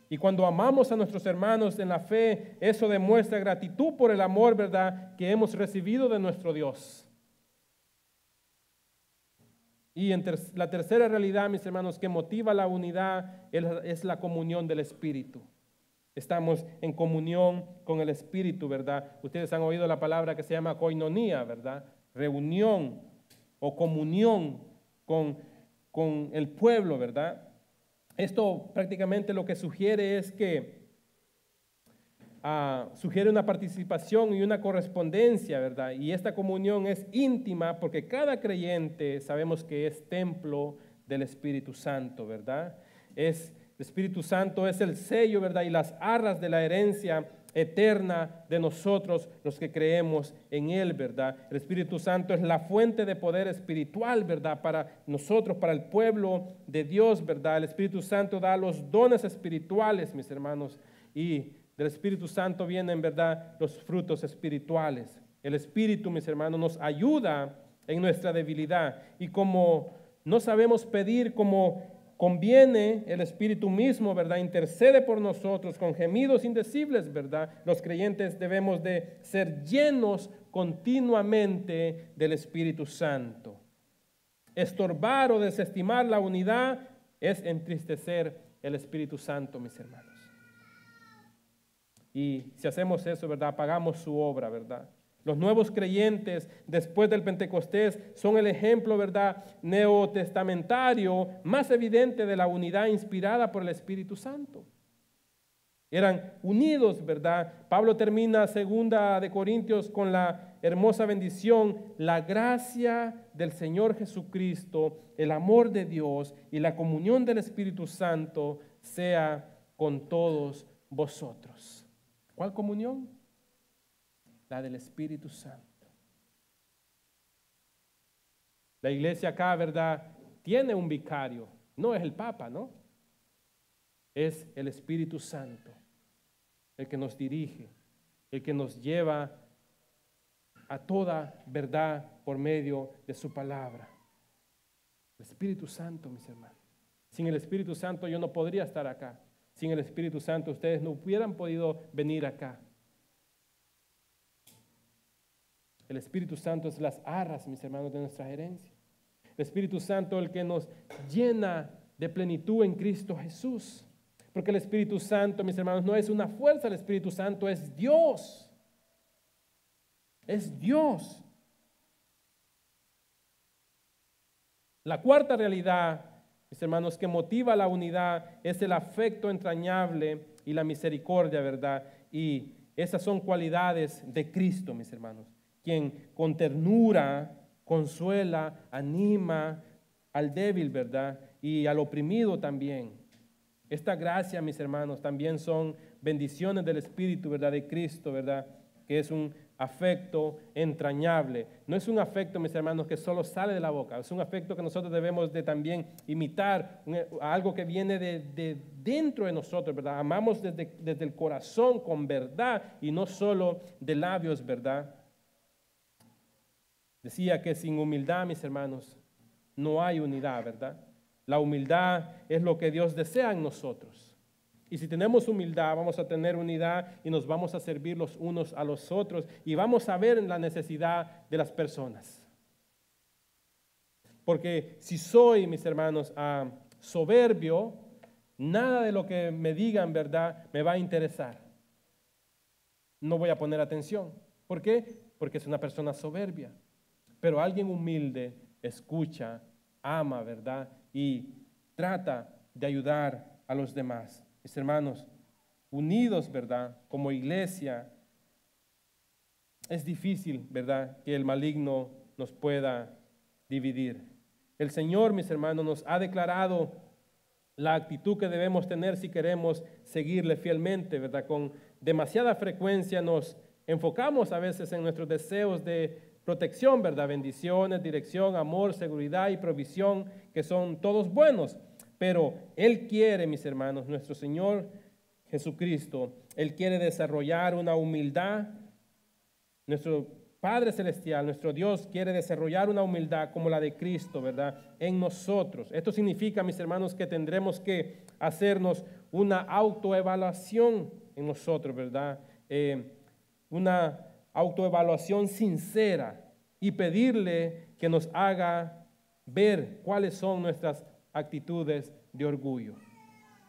Y cuando amamos a nuestros hermanos en la fe, eso demuestra gratitud por el amor, ¿verdad?, que hemos recibido de nuestro Dios. Y la tercera realidad, mis hermanos, que motiva la unidad es la comunión del Espíritu. Estamos en comunión con el Espíritu, ¿verdad? Ustedes han oído la palabra que se llama koinonía, ¿verdad? Reunión o comunión con el pueblo, ¿verdad? Esto prácticamente lo que sugiere es que sugiere una participación y una correspondencia, ¿verdad? Y esta comunión es íntima porque cada creyente sabemos que es templo del Espíritu Santo, ¿verdad? El Espíritu Santo es el sello, ¿verdad? Y las arras de la herencia eterna de nosotros, los que creemos en Él, ¿verdad? El Espíritu Santo es la fuente de poder espiritual, ¿verdad? Para nosotros, para el pueblo de Dios, ¿verdad? El Espíritu Santo da los dones espirituales, mis hermanos, y del Espíritu Santo vienen, ¿verdad?, los frutos espirituales. El Espíritu, mis hermanos, nos ayuda en nuestra debilidad. Y como no sabemos pedir como conviene, el Espíritu mismo, ¿verdad?, intercede por nosotros con gemidos indecibles, ¿verdad? Los creyentes debemos de ser llenos continuamente del Espíritu Santo. Estorbar o desestimar la unidad es entristecer el Espíritu Santo, mis hermanos. Y si hacemos eso, ¿verdad?, apagamos su obra, ¿verdad? Los nuevos creyentes después del Pentecostés son el ejemplo, ¿verdad?, neotestamentario más evidente de la unidad inspirada por el Espíritu Santo. Eran unidos, ¿verdad? Pablo termina 2 Corintios con la hermosa bendición: la gracia del Señor Jesucristo, el amor de Dios y la comunión del Espíritu Santo sea con todos vosotros. ¿Cuál comunión? La del Espíritu Santo. La iglesia acá, ¿verdad?, tiene un vicario. No es el Papa, ¿no? Es el Espíritu Santo, el que nos dirige, el que nos lleva a toda verdad por medio de su palabra. El Espíritu Santo, mis hermanos. Sin el Espíritu Santo yo no podría estar acá. Sin el Espíritu Santo ustedes no hubieran podido venir acá. El Espíritu Santo es las arras, mis hermanos, de nuestra herencia. El Espíritu Santo es el que nos llena de plenitud en Cristo Jesús. Porque el Espíritu Santo, mis hermanos, no es una fuerza, el Espíritu Santo es Dios. Es Dios. La cuarta realidad, mis hermanos, que motiva la unidad es el afecto entrañable y la misericordia, ¿verdad? Y esas son cualidades de Cristo, mis hermanos, quien con ternura consuela, anima al débil, ¿verdad?, y al oprimido también. Esta gracia, mis hermanos, también son bendiciones del Espíritu, ¿verdad?, de Cristo, ¿verdad?, que es un afecto entrañable. No es un afecto, mis hermanos, que solo sale de la boca. Es un afecto que nosotros debemos de también imitar, algo que viene de dentro de nosotros, ¿verdad? Amamos desde el corazón con verdad y no solo de labios, ¿verdad? Decía que sin humildad, mis hermanos, no hay unidad, ¿verdad? La humildad es lo que Dios desea en nosotros. Y si tenemos humildad, vamos a tener unidad y nos vamos a servir los unos a los otros y vamos a ver la necesidad de las personas. Porque si soy, mis hermanos, soberbio, nada de lo que me digan, ¿verdad?, me va a interesar. No voy a poner atención. ¿Por qué? Porque es una persona soberbia. Pero alguien humilde escucha, ama, ¿verdad?, y trata de ayudar a los demás. Mis hermanos, unidos, ¿verdad?, como iglesia, es difícil, ¿verdad?, que el maligno nos pueda dividir. El Señor, mis hermanos, nos ha declarado la actitud que debemos tener si queremos seguirle fielmente, ¿verdad? Con demasiada frecuencia nos enfocamos a veces en nuestros deseos de protección, ¿verdad? Bendiciones, dirección, amor, seguridad y provisión, que son todos buenos. Pero Él quiere, mis hermanos, nuestro Señor Jesucristo, Él quiere desarrollar una humildad. Nuestro Padre Celestial, nuestro Dios, quiere desarrollar una humildad como la de Cristo, ¿verdad?, en nosotros. Esto significa, mis hermanos, que tendremos que hacernos una autoevaluación en nosotros, ¿verdad? Una autoevaluación sincera y pedirle que nos haga ver cuáles son nuestras actitudes de orgullo.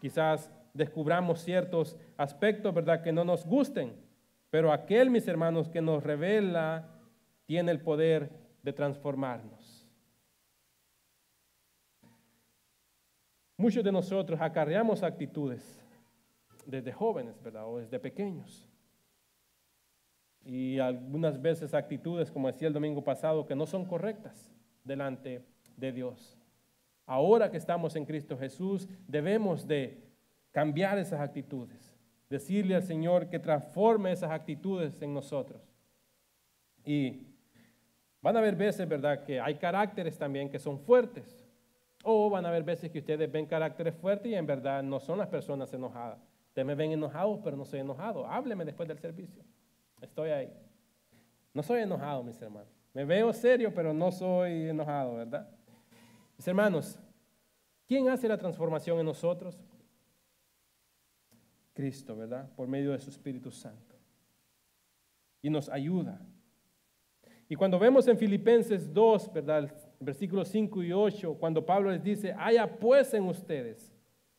Quizás descubramos ciertos aspectos, ¿verdad?, que no nos gusten, pero aquel, mis hermanos, que nos revela tiene el poder de transformarnos. Muchos de nosotros acarreamos actitudes desde jóvenes, ¿verdad?, o desde pequeños. Y algunas veces actitudes, como decía el domingo pasado, que no son correctas delante de Dios. Ahora que estamos en Cristo Jesús, debemos de cambiar esas actitudes. Decirle al Señor que transforme esas actitudes en nosotros. Y van a haber veces, ¿verdad?, que hay caracteres también que son fuertes. O van a haber veces que ustedes ven caracteres fuertes y en verdad no son las personas enojadas. Ustedes me ven enojado, pero no soy enojado. Hábleme después del servicio. Estoy ahí. No soy enojado, mis hermanos. Me veo serio, pero no soy enojado, ¿verdad? Mis hermanos, ¿quién hace la transformación en nosotros? Cristo, ¿verdad? Por medio de su Espíritu Santo. Y nos ayuda. Y cuando vemos en Filipenses 2, ¿verdad?, versículos 5 y 8, cuando Pablo les dice, haya pues en ustedes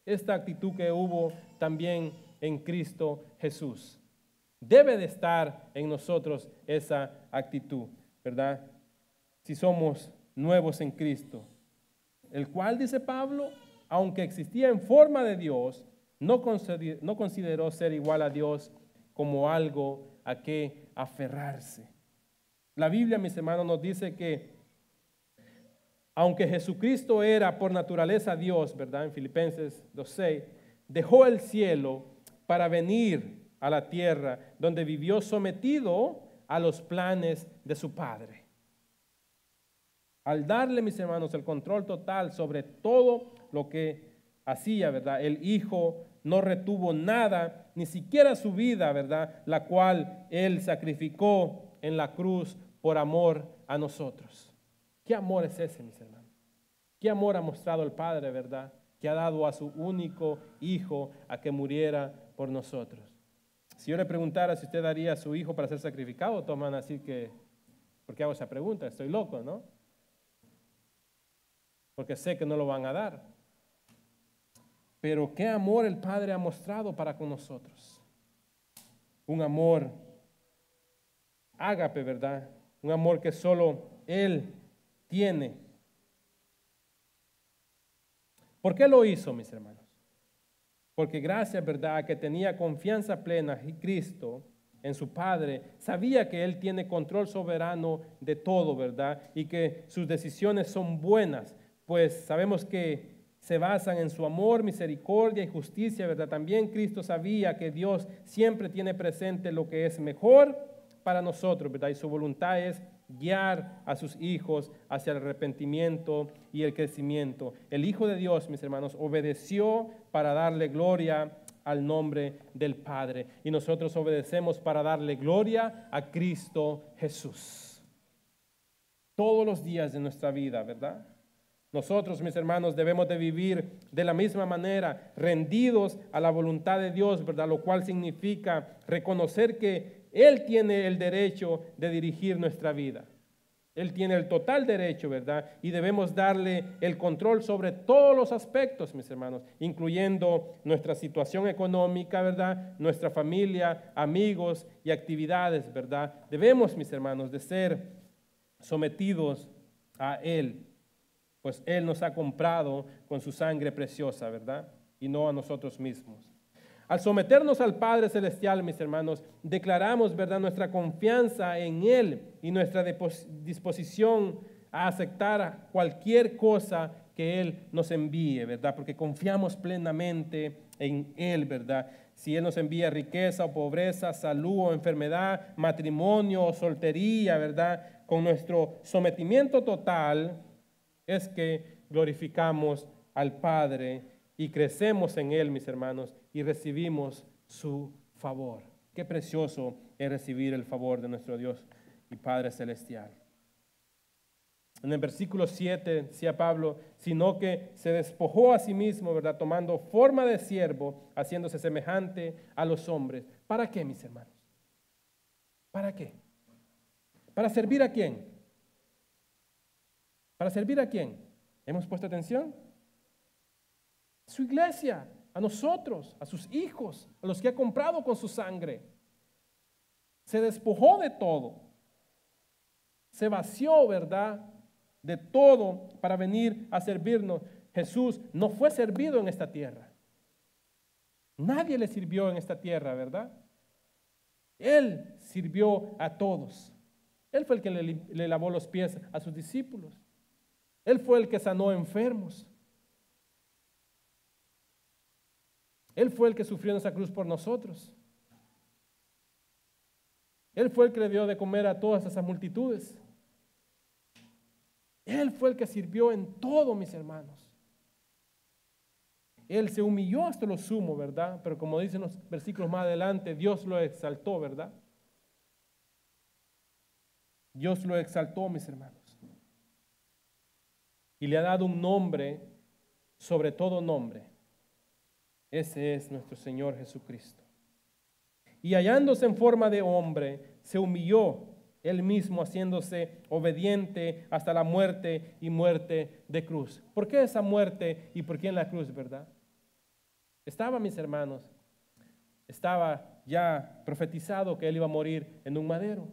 esta actitud que hubo también en Cristo Jesús. Debe de estar en nosotros esa actitud, ¿verdad? Si somos nuevos en Cristo, el cual, dice Pablo, aunque existía en forma de Dios, no consideró ser igual a Dios como algo a que aferrarse. La Biblia, mis hermanos, nos dice que aunque Jesucristo era por naturaleza Dios, ¿verdad? En Filipenses 2:6, dejó el cielo para venir a la tierra, donde vivió sometido a los planes de su Padre. Al darle, mis hermanos, el control total sobre todo lo que hacía, ¿verdad?, el Hijo no retuvo nada, ni siquiera su vida, ¿verdad?, la cual Él sacrificó en la cruz por amor a nosotros. ¿Qué amor es ese, mis hermanos? ¿Qué amor ha mostrado el Padre, verdad?, que ha dado a su único Hijo a que muriera por nosotros. Si yo le preguntara si usted daría a su hijo para ser sacrificado, todos van a decir que, ¿por qué hago esa pregunta? Estoy loco, ¿no? Porque sé que no lo van a dar. Pero qué amor el Padre ha mostrado para con nosotros. Un amor ágape, ¿verdad? Un amor que solo Él tiene. ¿Por qué lo hizo, mis hermanos? Porque gracias, ¿verdad?, a que tenía confianza plena en Cristo, en su Padre, sabía que Él tiene control soberano de todo, ¿verdad? Y que sus decisiones son buenas, pues sabemos que se basan en su amor, misericordia y justicia, ¿verdad? También Cristo sabía que Dios siempre tiene presente lo que es mejor para nosotros, ¿verdad? Y su voluntad es guiar a sus hijos hacia el arrepentimiento y el crecimiento. El Hijo de Dios, mis hermanos, obedeció para darle gloria al nombre del Padre. Y nosotros obedecemos para darle gloria a Cristo Jesús. Todos los días de nuestra vida, ¿verdad? Nosotros, mis hermanos, debemos de vivir de la misma manera, rendidos a la voluntad de Dios, ¿verdad? Lo cual significa reconocer que Él tiene el derecho de dirigir nuestra vida. Él tiene el total derecho, ¿verdad? Y debemos darle el control sobre todos los aspectos, mis hermanos, incluyendo nuestra situación económica, ¿verdad? Nuestra familia, amigos y actividades, ¿verdad? Debemos, mis hermanos, de ser sometidos a Él, pues Él nos ha comprado con su sangre preciosa, ¿verdad? Y no a nosotros mismos. Al someternos al Padre Celestial, mis hermanos, declaramos, ¿verdad?, nuestra confianza en Él y nuestra disposición a aceptar cualquier cosa que Él nos envíe, ¿verdad? Porque confiamos plenamente en Él, ¿verdad? Si Él nos envía riqueza o pobreza, salud o enfermedad, matrimonio o soltería, ¿verdad? Con nuestro sometimiento total, es que glorificamos al Padre y crecemos en Él, mis hermanos, y recibimos su favor. Qué precioso es recibir el favor de nuestro Dios y Padre Celestial. En el versículo 7 decía Pablo, sino que se despojó a sí mismo, ¿verdad? Tomando forma de siervo, haciéndose semejante a los hombres. ¿Para qué, mis hermanos? ¿Para qué? ¿Para servir a quién? ¿Para servir a quién? ¿Hemos puesto atención? Su iglesia, a nosotros, a sus hijos, a los que ha comprado con su sangre. Se despojó de todo. Se vació, ¿verdad?, de todo para venir a servirnos. Jesús no fue servido en esta tierra. Nadie le sirvió en esta tierra, ¿verdad? Él sirvió a todos. Él fue el que le lavó los pies a sus discípulos. Él fue el que sanó enfermos. Él fue el que sufrió en esa cruz por nosotros. Él fue el que le dio de comer a todas esas multitudes. Él fue el que sirvió en todo, mis hermanos. Él se humilló hasta lo sumo, ¿verdad? Pero como dicen los versículos más adelante, Dios lo exaltó, ¿verdad? Dios lo exaltó, mis hermanos. Y le ha dado un nombre sobre todo nombre. Ese es nuestro Señor Jesucristo. Y hallándose en forma de hombre, se humilló Él mismo, haciéndose obediente hasta la muerte y muerte de cruz. ¿Por qué esa muerte y por qué en la cruz, verdad? Estaba, mis hermanos, estaba ya profetizado que Él iba a morir en un madero.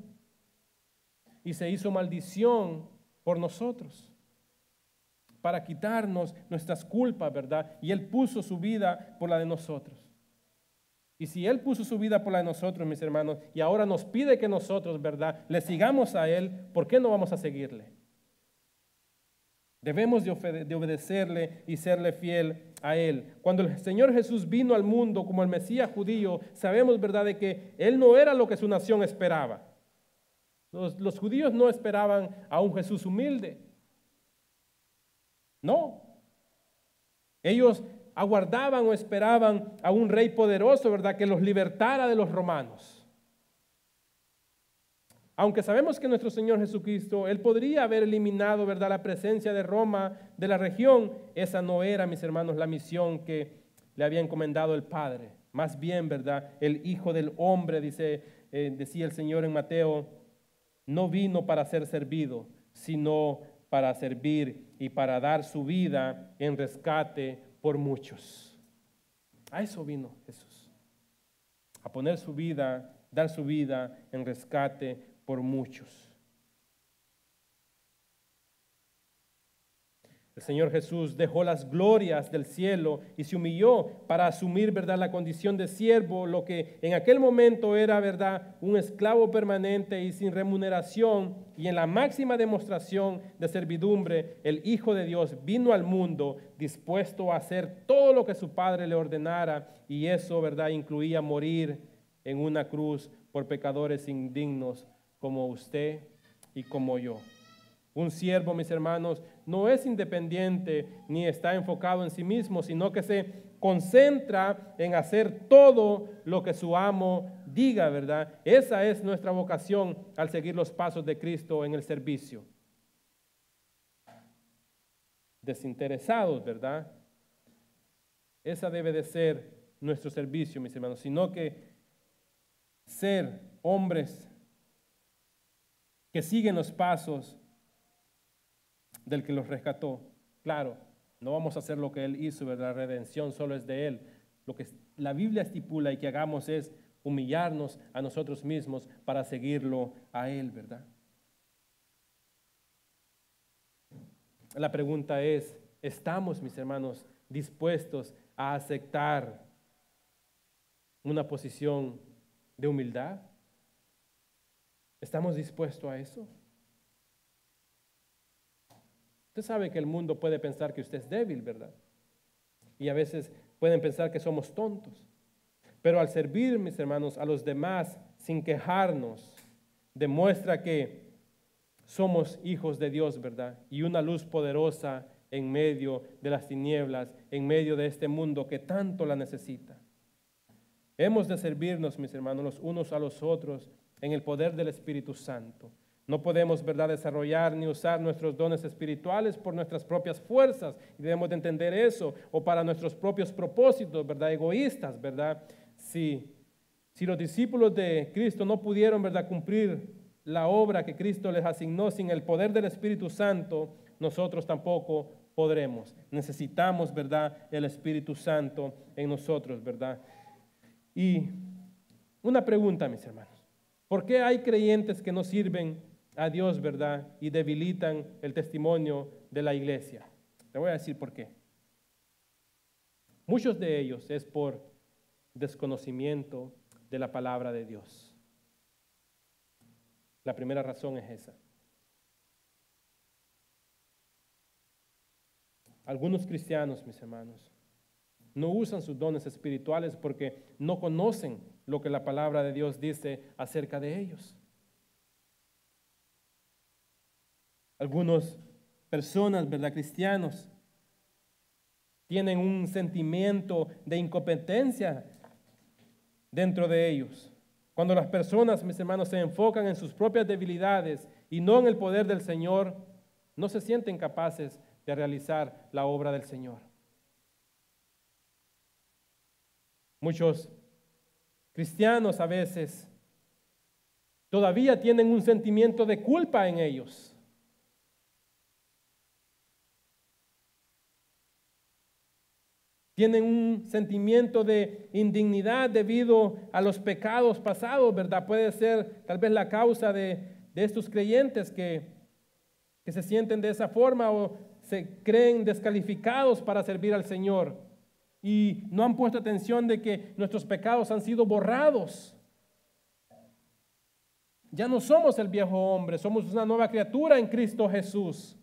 Y se hizo maldición por nosotros, para quitarnos nuestras culpas, ¿verdad? Y Él puso su vida por la de nosotros. Y si Él puso su vida por la de nosotros, mis hermanos, y ahora nos pide que nosotros, ¿verdad?, le sigamos a Él, ¿por qué no vamos a seguirle? Debemos de obedecerle y serle fiel a Él. Cuando el Señor Jesús vino al mundo como el Mesías judío, sabemos, ¿verdad?, de que Él no era lo que su nación esperaba. Los judíos no esperaban a un Jesús humilde. No. Ellos aguardaban o esperaban a un rey poderoso, ¿verdad?, que los libertara de los romanos. Aunque sabemos que nuestro Señor Jesucristo, Él podría haber eliminado, ¿verdad?, la presencia de Roma de la región, esa no era, mis hermanos, la misión que le había encomendado el Padre. Más bien, ¿verdad?, el Hijo del Hombre, decía el Señor en Mateo, no vino para ser servido, sino para servir y para dar su vida en rescate por muchos. A eso vino Jesús, a poner su vida, dar su vida en rescate por muchos. El Señor Jesús dejó las glorias del cielo y se humilló para asumir, ¿verdad?, la condición de siervo, lo que en aquel momento era, ¿verdad?, un esclavo permanente y sin remuneración, y en la máxima demostración de servidumbre, el Hijo de Dios vino al mundo dispuesto a hacer todo lo que su Padre le ordenara, y eso, ¿verdad?, incluía morir en una cruz por pecadores indignos como usted y como yo. Un siervo, mis hermanos, no es independiente ni está enfocado en sí mismo, sino que se concentra en hacer todo lo que su amo diga, ¿verdad? Esa es nuestra vocación al seguir los pasos de Cristo en el servicio. Desinteresados, ¿verdad? Esa debe de ser nuestro servicio, mis hermanos, sino que ser hombres que siguen los pasos del que los rescató. Claro, no vamos a hacer lo que Él hizo, ¿verdad? La redención solo es de Él. Lo que la Biblia estipula y que hagamos es humillarnos a nosotros mismos para seguirlo a Él, ¿verdad? La pregunta es, ¿estamos, mis hermanos, dispuestos a aceptar una posición de humildad? ¿Estamos dispuestos a eso? Usted sabe que el mundo puede pensar que usted es débil, ¿verdad? Y a veces pueden pensar que somos tontos. Pero al servir, mis hermanos, a los demás sin quejarnos, demuestra que somos hijos de Dios, ¿verdad? Y una luz poderosa en medio de las tinieblas, en medio de este mundo que tanto la necesita. Hemos de servirnos, mis hermanos, los unos a los otros en el poder del Espíritu Santo. No podemos, ¿verdad?, desarrollar ni usar nuestros dones espirituales por nuestras propias fuerzas, y debemos de entender eso, o para nuestros propios propósitos, ¿verdad?, egoístas, ¿verdad? Si los discípulos de Cristo no pudieron, ¿verdad?, cumplir la obra que Cristo les asignó sin el poder del Espíritu Santo, nosotros tampoco podremos. Necesitamos, ¿verdad?, el Espíritu Santo en nosotros, ¿verdad? Y una pregunta, mis hermanos. ¿Por qué hay creyentes que no sirven a Dios, verdad, y debilitan el testimonio de la iglesia? Le voy a decir por qué. Muchos de ellos es por desconocimiento de la palabra de Dios. La primera razón es esa. Algunos cristianos, mis hermanos, no usan sus dones espirituales porque no conocen lo que la palabra de Dios dice acerca de ellos. Algunas personas, ¿verdad?, cristianos, tienen un sentimiento de incompetencia dentro de ellos. Cuando las personas, mis hermanos, se enfocan en sus propias debilidades y no en el poder del Señor, no se sienten capaces de realizar la obra del Señor. Muchos cristianos a veces todavía tienen un sentimiento de culpa en ellos. Tienen un sentimiento de indignidad debido a los pecados pasados, ¿verdad? Puede ser tal vez la causa de estos creyentes que se sienten de esa forma o se creen descalificados para servir al Señor y no han puesto atención de que nuestros pecados han sido borrados. Ya no somos el viejo hombre, somos una nueva criatura en Cristo Jesús.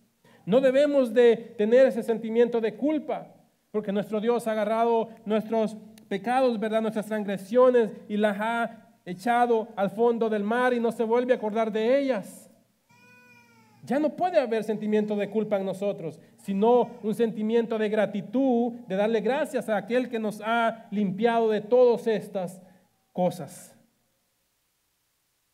No debemos de tener ese sentimiento de culpa, porque nuestro Dios ha agarrado nuestros pecados, ¿verdad?, nuestras transgresiones y las ha echado al fondo del mar y no se vuelve a acordar de ellas. Ya no puede haber sentimiento de culpa en nosotros, sino un sentimiento de gratitud, de darle gracias a aquel que nos ha limpiado de todas estas cosas.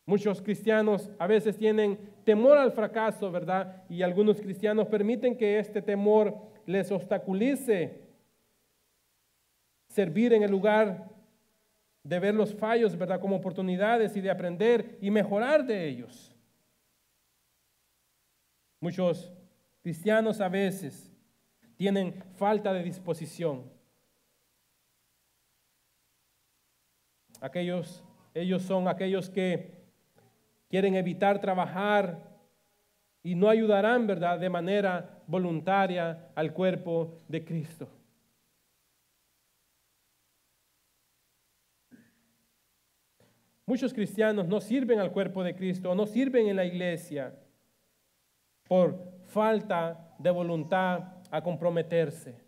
Muchos cristianos a veces tienen temor al fracaso, ¿verdad? Y algunos cristianos permiten que este temor les obstaculice servir en el lugar de ver los fallos, ¿verdad?, como oportunidades y de aprender y mejorar de ellos. Muchos cristianos a veces tienen falta de disposición. Ellos son aquellos que quieren evitar trabajar y no ayudarán, ¿verdad?, de manera voluntaria al cuerpo de Cristo. Muchos cristianos no sirven al cuerpo de Cristo, no sirven en la iglesia por falta de voluntad a comprometerse.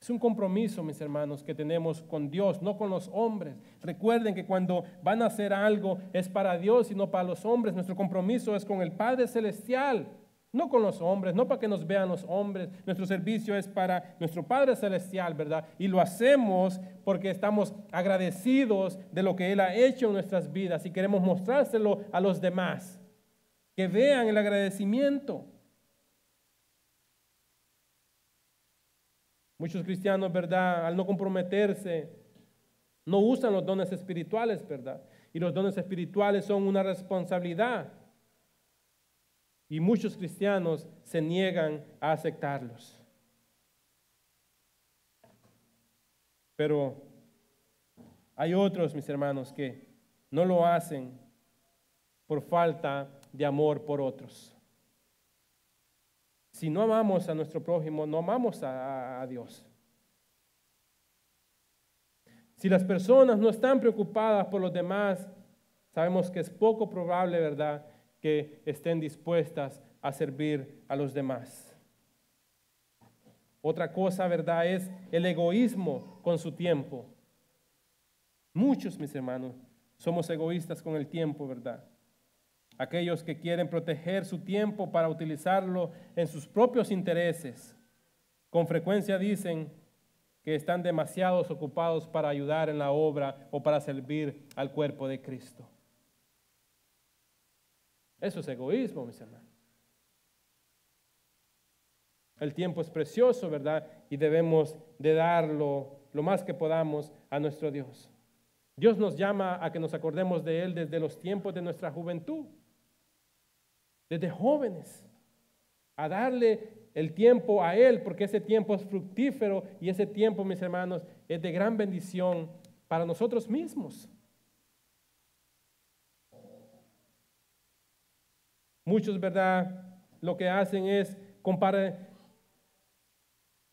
Es un compromiso, mis hermanos, que tenemos con Dios, no con los hombres. Recuerden que cuando van a hacer algo es para Dios y no para los hombres. Nuestro compromiso es con el Padre Celestial, no con los hombres, no para que nos vean los hombres. Nuestro servicio es para nuestro Padre Celestial, ¿verdad? Y lo hacemos porque estamos agradecidos de lo que Él ha hecho en nuestras vidas y queremos mostrárselo a los demás, que vean el agradecimiento. Muchos cristianos, ¿verdad?, al no comprometerse, no usan los dones espirituales, ¿verdad? Y los dones espirituales son una responsabilidad. Y muchos cristianos se niegan a aceptarlos. Pero hay otros, mis hermanos, que no lo hacen por falta de amor por otros. Si no amamos a nuestro prójimo, no amamos a Dios. Si las personas no están preocupadas por los demás, sabemos que es poco probable, ¿verdad?, que estén dispuestas a servir a los demás. Otra cosa, ¿verdad?, es el egoísmo con su tiempo. Muchos, mis hermanos, somos egoístas con el tiempo, ¿verdad? Aquellos que quieren proteger su tiempo para utilizarlo en sus propios intereses. Con frecuencia dicen que están demasiado ocupados para ayudar en la obra o para servir al cuerpo de Cristo. Eso es egoísmo, mis hermanos. El tiempo es precioso, ¿verdad? Y debemos de darlo lo más que podamos a nuestro Dios. Dios nos llama a que nos acordemos de Él desde los tiempos de nuestra juventud. Desde jóvenes, a darle el tiempo a Él, porque ese tiempo es fructífero y ese tiempo, mis hermanos, es de gran bendición para nosotros mismos. Muchos, ¿verdad?, lo que hacen es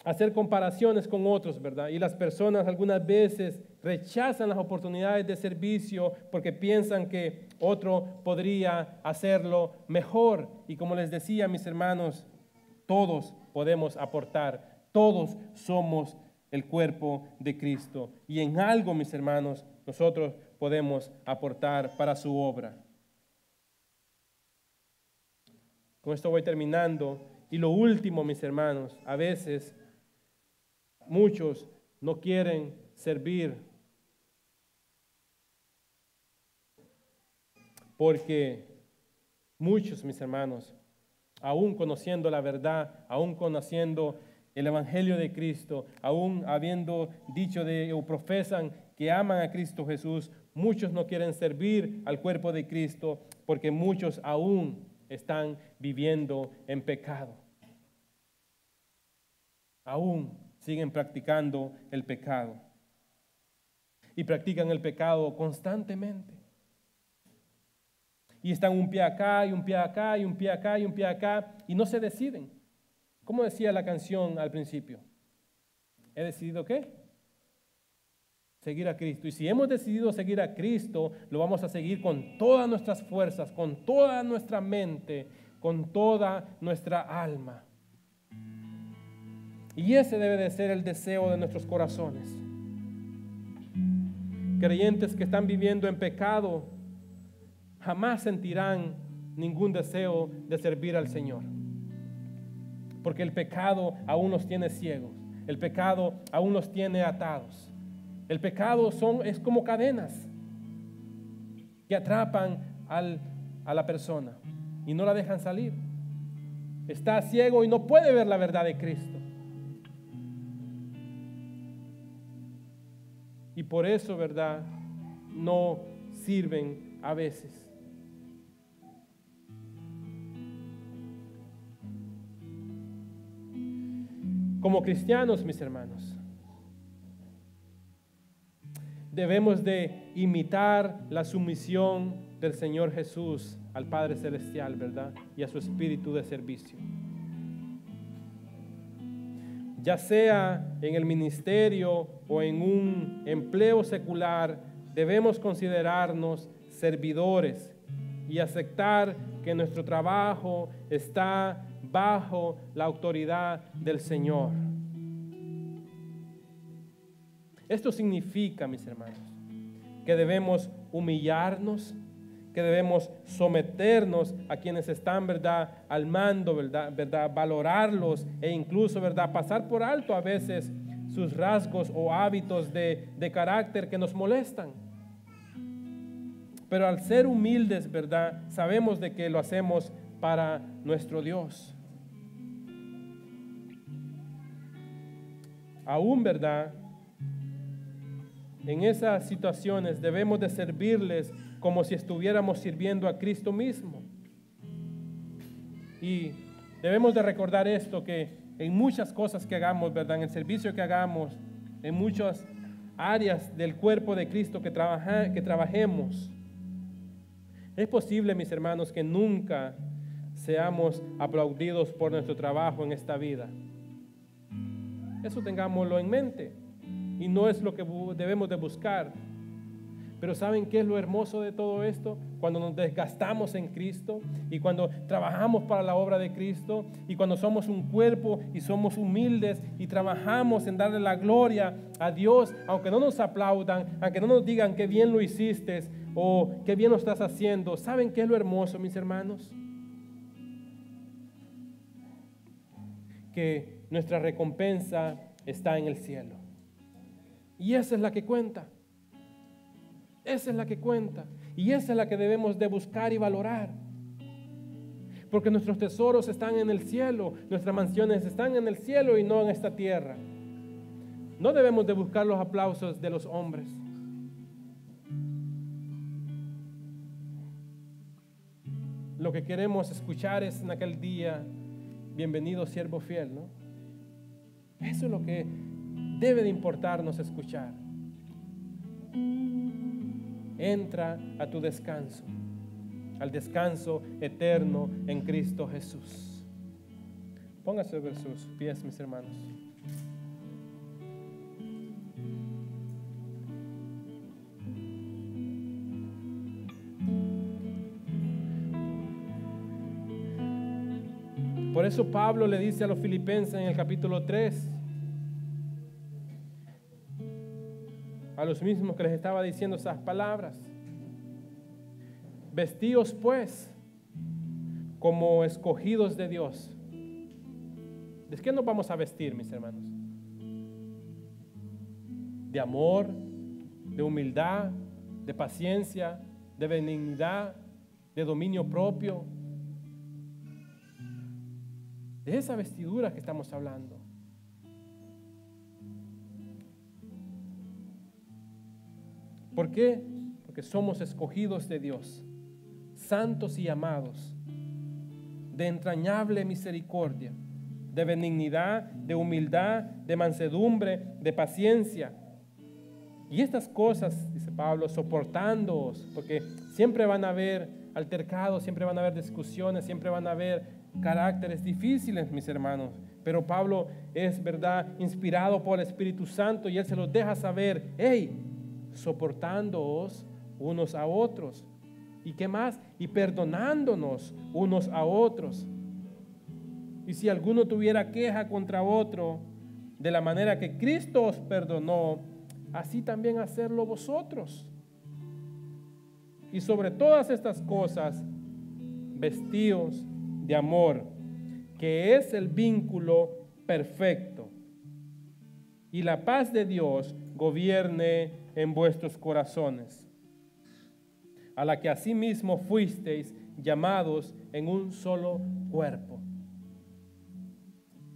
hacer comparaciones con otros, ¿verdad? Y las personas algunas veces rechazan las oportunidades de servicio porque piensan que otro podría hacerlo mejor. Y como les decía, mis hermanos, todos podemos aportar, todos somos el cuerpo de Cristo. Y en algo, mis hermanos, nosotros podemos aportar para su obra. Con esto voy terminando. Y lo último, mis hermanos, a veces muchos no quieren servir porque muchos, mis hermanos, aún conociendo la verdad, aún conociendo el Evangelio de Cristo, aún habiendo dicho o profesan que aman a Cristo Jesús, muchos no quieren servir al cuerpo de Cristo porque muchos aún están viviendo en pecado. Aún siguen practicando el pecado. Y practican el pecado constantemente. Y están un pie acá, y un pie acá, y un pie acá, y un pie acá, y no se deciden. ¿Cómo decía la canción al principio? ¿He decidido qué? Seguir a Cristo. Y si hemos decidido seguir a Cristo, lo vamos a seguir con todas nuestras fuerzas, con toda nuestra mente, con toda nuestra alma. Y ese debe de ser el deseo de nuestros corazones. Creyentes que están viviendo en pecado jamás sentirán ningún deseo de servir al Señor. Porque el pecado aún los tiene ciegos. El pecado aún los tiene atados. El pecado es como cadenas que atrapan a la persona y no la dejan salir. Está ciego y no puede ver la verdad de Cristo. Y por eso, ¿verdad?, no sirven a veces. Como cristianos, mis hermanos, debemos de imitar la sumisión del Señor Jesús al Padre Celestial, ¿verdad?, y a su espíritu de servicio. Ya sea en el ministerio o en un empleo secular, debemos considerarnos servidores y aceptar que nuestro trabajo está bajo la autoridad del Señor. Esto significa, mis hermanos, que debemos humillarnos, que debemos someternos a quienes están, ¿verdad?, al mando, ¿verdad?, valorarlos e incluso, ¿verdad?, pasar por alto a veces sus rasgos o hábitos de carácter que nos molestan. Pero al ser humildes, ¿verdad?, sabemos de que lo hacemos para nuestro Dios. Aún, ¿verdad?, en esas situaciones debemos de servirles como si estuviéramos sirviendo a Cristo mismo. Y debemos de recordar esto, que en muchas cosas que hagamos, ¿verdad?, en el servicio que hagamos, en muchas áreas del cuerpo de Cristo que trabajemos, es posible, mis hermanos, que nunca seamos aplaudidos por nuestro trabajo en esta vida. Eso tengámoslo en mente. Y no es lo que debemos de buscar. Pero ¿saben qué es lo hermoso de todo esto? Cuando nos desgastamos en Cristo y cuando trabajamos para la obra de Cristo y cuando somos un cuerpo y somos humildes y trabajamos en darle la gloria a Dios, aunque no nos aplaudan, aunque no nos digan qué bien lo hiciste o qué bien lo estás haciendo. ¿Saben qué es lo hermoso, mis hermanos? Que nuestra recompensa está en el cielo. Y esa es la que cuenta. Esa es la que cuenta. Y esa es la que debemos de buscar y valorar. Porque nuestros tesoros están en el cielo. Nuestras mansiones están en el cielo y no en esta tierra. No debemos de buscar los aplausos de los hombres. Lo que queremos escuchar es en aquel día: bienvenido siervo fiel, ¿no? Eso es lo que debe de importarnos escuchar. Entra a tu descanso, al descanso eterno en Cristo Jesús. Póngase sobre sus pies, mis hermanos. Por eso Pablo le dice a los filipenses en el capítulo 3, a los mismos que les estaba diciendo esas palabras: vestíos pues como escogidos de Dios. ¿De qué nos vamos a vestir, mis hermanos? De amor, de humildad, de paciencia, de benignidad, de dominio propio. De esa vestidura que estamos hablando. ¿Por qué? Porque somos escogidos de Dios, santos y amados, de entrañable misericordia, de benignidad, de humildad, de mansedumbre, de paciencia. Y estas cosas, dice Pablo, soportándoos, porque siempre van a haber altercados, siempre van a haber discusiones, siempre van a haber caracteres difíciles, mis hermanos. Pero Pablo es, ¿verdad?, inspirado por el Espíritu Santo y él se los deja saber: hey, soportándoos unos a otros. ¿Y qué más? Y perdonándonos unos a otros. Y si alguno tuviera queja contra otro, de la manera que Cristo os perdonó, así también hacerlo vosotros. Y sobre todas estas cosas, vestíos de amor, que es el vínculo perfecto. Y la paz de Dios gobierne en vuestros corazones, a la que asimismo fuisteis llamados en un solo cuerpo.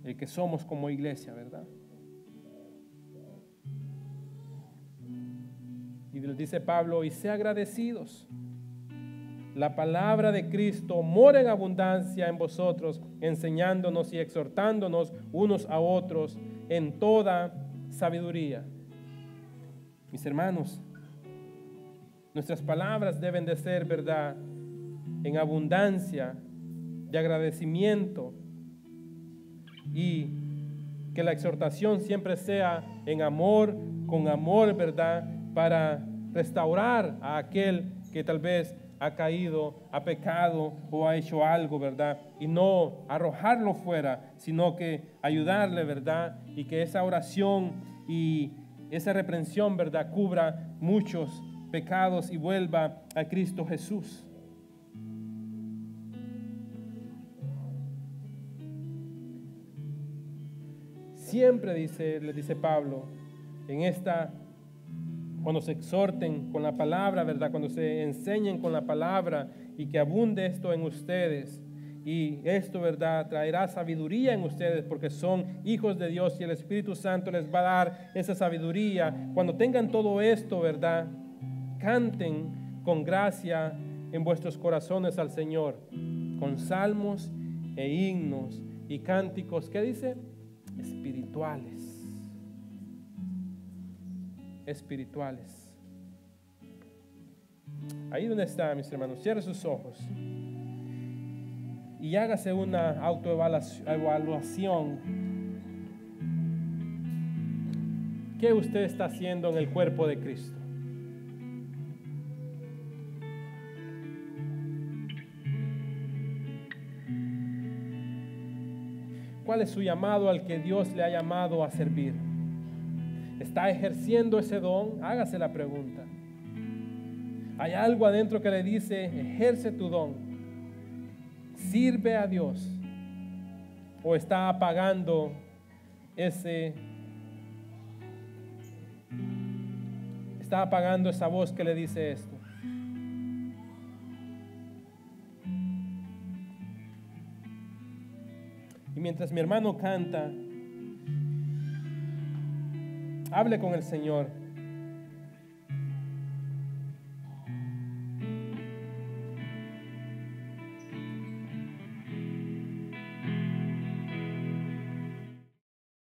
El que somos como iglesia, ¿verdad? Y les dice Pablo: y sea agradecidos. La palabra de Cristo mora en abundancia en vosotros, enseñándonos y exhortándonos unos a otros en toda sabiduría. Mis hermanos, nuestras palabras deben de ser, ¿verdad?, en abundancia de agradecimiento, y que la exhortación siempre sea en amor, con amor, ¿verdad?, para restaurar a aquel que tal vez ha caído, ha pecado o ha hecho algo, ¿verdad? Y no arrojarlo fuera, sino que ayudarle, ¿verdad? Y que esa oración y esa reprensión, ¿verdad?, cubra muchos pecados y vuelva a Cristo Jesús. Siempre le dice Pablo, cuando se exhorten con la palabra, ¿verdad?, cuando se enseñen con la palabra, y que abunde esto en ustedes. Y esto, ¿verdad?, traerá sabiduría en ustedes porque son hijos de Dios y el Espíritu Santo les va a dar esa sabiduría. Cuando tengan todo esto, ¿verdad?, canten con gracia en vuestros corazones al Señor, con salmos e himnos y cánticos, ¿qué dice? Espirituales. Espirituales. Ahí donde está, mis hermanos, cierre sus ojos y hágase una autoevaluación. ¿Qué usted está haciendo en el cuerpo de Cristo? ¿Cuál es su llamado al que Dios le ha llamado a servir? ¿Está ejerciendo ese don? Hágase la pregunta. Hay algo adentro que le dice, ejerce tu don. Sirve a Dios. ¿O está apagando esa voz que le dice esto? Y mientras mi hermano canta, hable con el Señor.